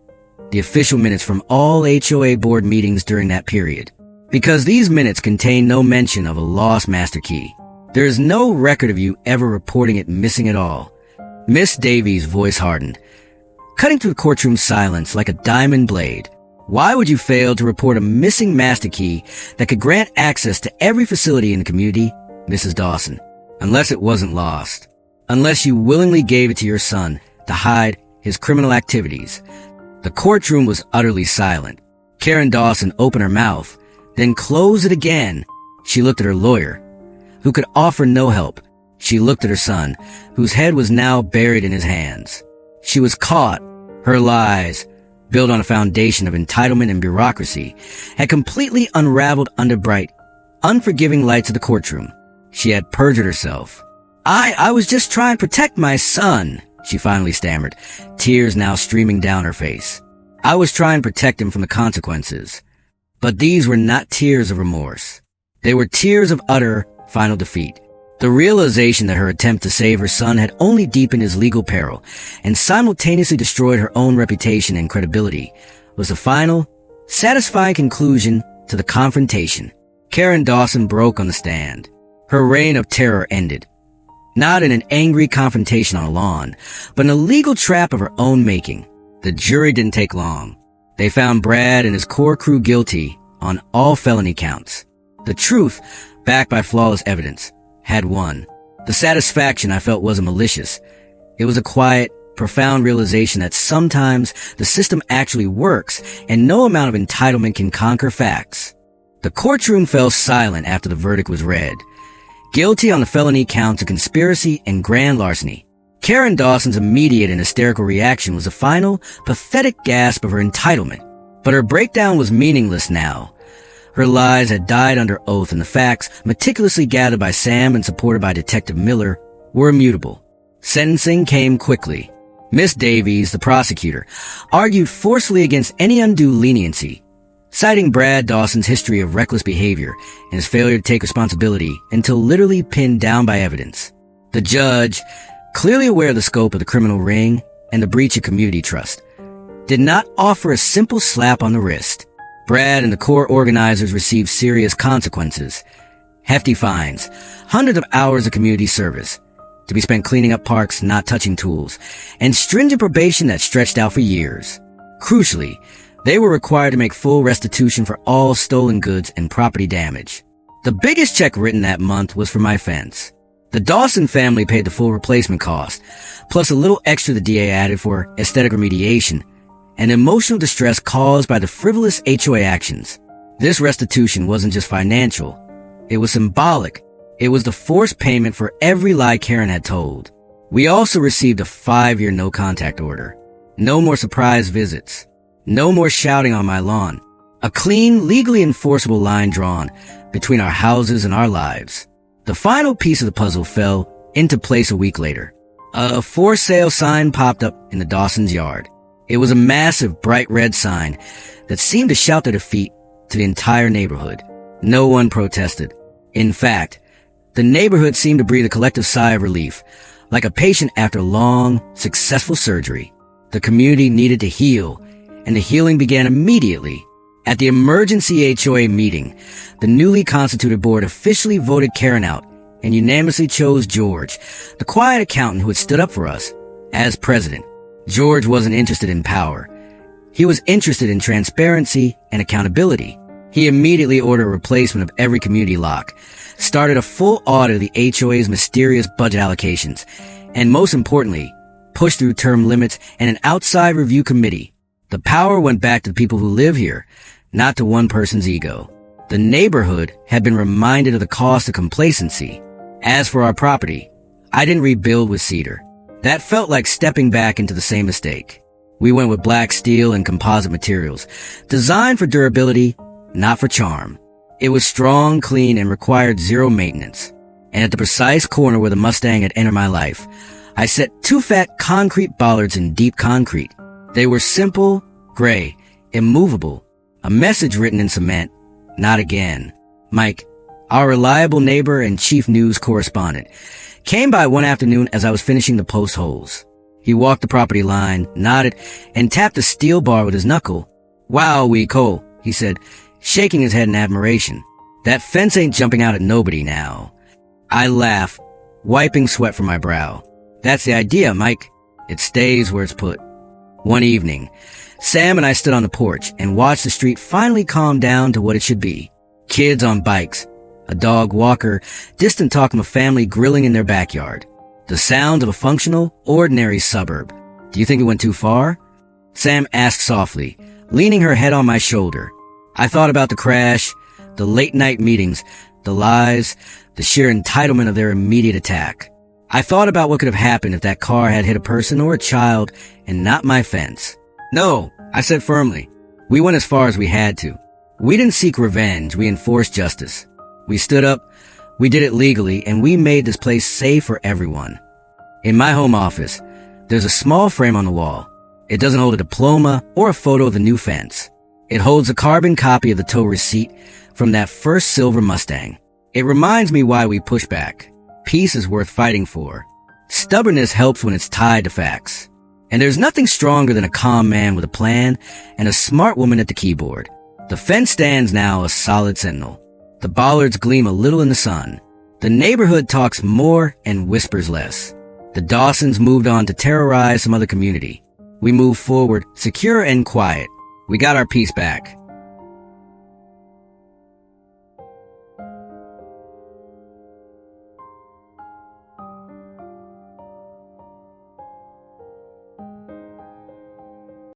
Speaker 2: the official minutes from all HOA board meetings during that period. Because these minutes contain no mention of a lost master key. There is no record of you ever reporting it missing at all. Miss Davies' voice hardened, cutting through the courtroom silence like a diamond blade. Why would you fail to report a missing master key that could grant access to every facility in the community, Mrs. Dawson? Unless it wasn't lost. Unless you willingly gave it to your son to hide his criminal activities. The courtroom was utterly silent. Karen Dawson opened her mouth, then closed it again. She looked at her lawyer, who could offer no help. She looked at her son, whose head was now buried in his hands. She was caught. Her lies, built on a foundation of entitlement and bureaucracy, had completely unraveled under bright, unforgiving lights of the courtroom. She had perjured herself. I was just trying to protect my son, she finally stammered, tears now streaming down her face. I was trying to protect him from the consequences. But these were not tears of remorse. They were tears of utter, final defeat. The realization that her attempt to save her son had only deepened his legal peril and simultaneously destroyed her own reputation and credibility was the final, satisfying conclusion to the confrontation. Karen Dawson broke on the stand. Her reign of terror ended. Not in an angry confrontation on a lawn, but in a legal trap of her own making. The jury didn't take long. They found Brad and his core crew guilty on all felony counts. The truth, backed by flawless evidence, had won. The satisfaction I felt wasn't malicious. It was a quiet, profound realization that sometimes the system actually works and no amount of entitlement can conquer facts. The courtroom fell silent after the verdict was read. Guilty on the felony counts of conspiracy and grand larceny. Karen Dawson's immediate and hysterical reaction was a final, pathetic gasp of her entitlement. But her breakdown was meaningless now. Her lies had died under oath, and the facts, meticulously gathered by Sam and supported by Detective Miller, were immutable. Sentencing came quickly. Miss Davies, the prosecutor, argued forcefully against any undue leniency, citing Brad Dawson's history of reckless behavior and his failure to take responsibility until literally pinned down by evidence. The judge, clearly aware of the scope of the criminal ring and the breach of community trust, did not offer a simple slap on the wrist. Brad and the core organizers received serious consequences. Hefty fines, hundreds of hours of community service, to be spent cleaning up parks, not touching tools, and stringent probation that stretched out for years. Crucially, they were required to make full restitution for all stolen goods and property damage. The biggest check written that month was for my fence. The Dawson family paid the full replacement cost, plus a little extra the DA added for aesthetic remediation and emotional distress caused by the frivolous HOA actions. This restitution wasn't just financial. It was symbolic. It was the forced payment for every lie Karen had told. We also received a 5-year no-contact order. No more surprise visits. No more shouting on my lawn. A clean, legally enforceable line drawn between our houses and our lives. The final piece of the puzzle fell into place a week later. A for sale sign popped up in the Dawson's yard. It was a massive, bright red sign that seemed to shout their defeat to the entire neighborhood. No one protested. In fact, the neighborhood seemed to breathe a collective sigh of relief, like a patient after long, successful surgery. The community needed to heal, and the healing began immediately. At the emergency HOA meeting, the newly constituted board officially voted Karen out and unanimously chose George, the quiet accountant who had stood up for us, as president. George wasn't interested in power. He was interested in transparency and accountability. He immediately ordered a replacement of every community lock, started a full audit of the HOA's mysterious budget allocations, and most importantly, pushed through term limits and an outside review committee. The power went back to the people who live here, not to one person's ego. The neighborhood had been reminded of the cost of complacency. As for our property, I didn't rebuild with cedar. That felt like stepping back into the same mistake. We went with black steel and composite materials, designed for durability, not for charm. It was strong, clean, and required zero maintenance. And at the precise corner where the Mustang had entered my life, I set 2 fat concrete bollards in deep concrete. They were simple, gray, immovable, a message written in cement, not again. Mike, our reliable neighbor and chief news correspondent, came by one afternoon as I was finishing the post holes. He walked the property line, nodded, and tapped the steel bar with his knuckle. "Wow, we Cole," he said, shaking his head in admiration. "That fence ain't jumping out at nobody now." I laughed, wiping sweat from my brow. "That's the idea, Mike. It stays where it's put." One evening, Sam and I stood on the porch and watched the street finally calm down to what it should be. Kids on bikes, a dog walker, distant talk of a family grilling in their backyard. The sound of a functional, ordinary suburb. "Do you think it went too far?" Sam asked softly, leaning her head on my shoulder. I thought about the crash, the late-night meetings, the lies, the sheer entitlement of their immediate attack. I thought about what could have happened if that car had hit a person or a child and not my fence. "No," I said firmly. "We went as far as we had to. We didn't seek revenge, we enforced justice. We stood up, we did it legally, and we made this place safe for everyone." In my home office, there's a small frame on the wall. It doesn't hold a diploma or a photo of the new fence. It holds a carbon copy of the tow receipt from that first silver Mustang. It reminds me why we push back. Peace is worth fighting for. Stubbornness helps when it's tied to facts. And there's nothing stronger than a calm man with a plan and a smart woman at the keyboard. The fence stands now a solid sentinel. The bollards gleam a little in the sun. The neighborhood talks more and whispers less. The Dawsons moved on to terrorize some other community. We moved forward, secure and quiet. We got our peace back.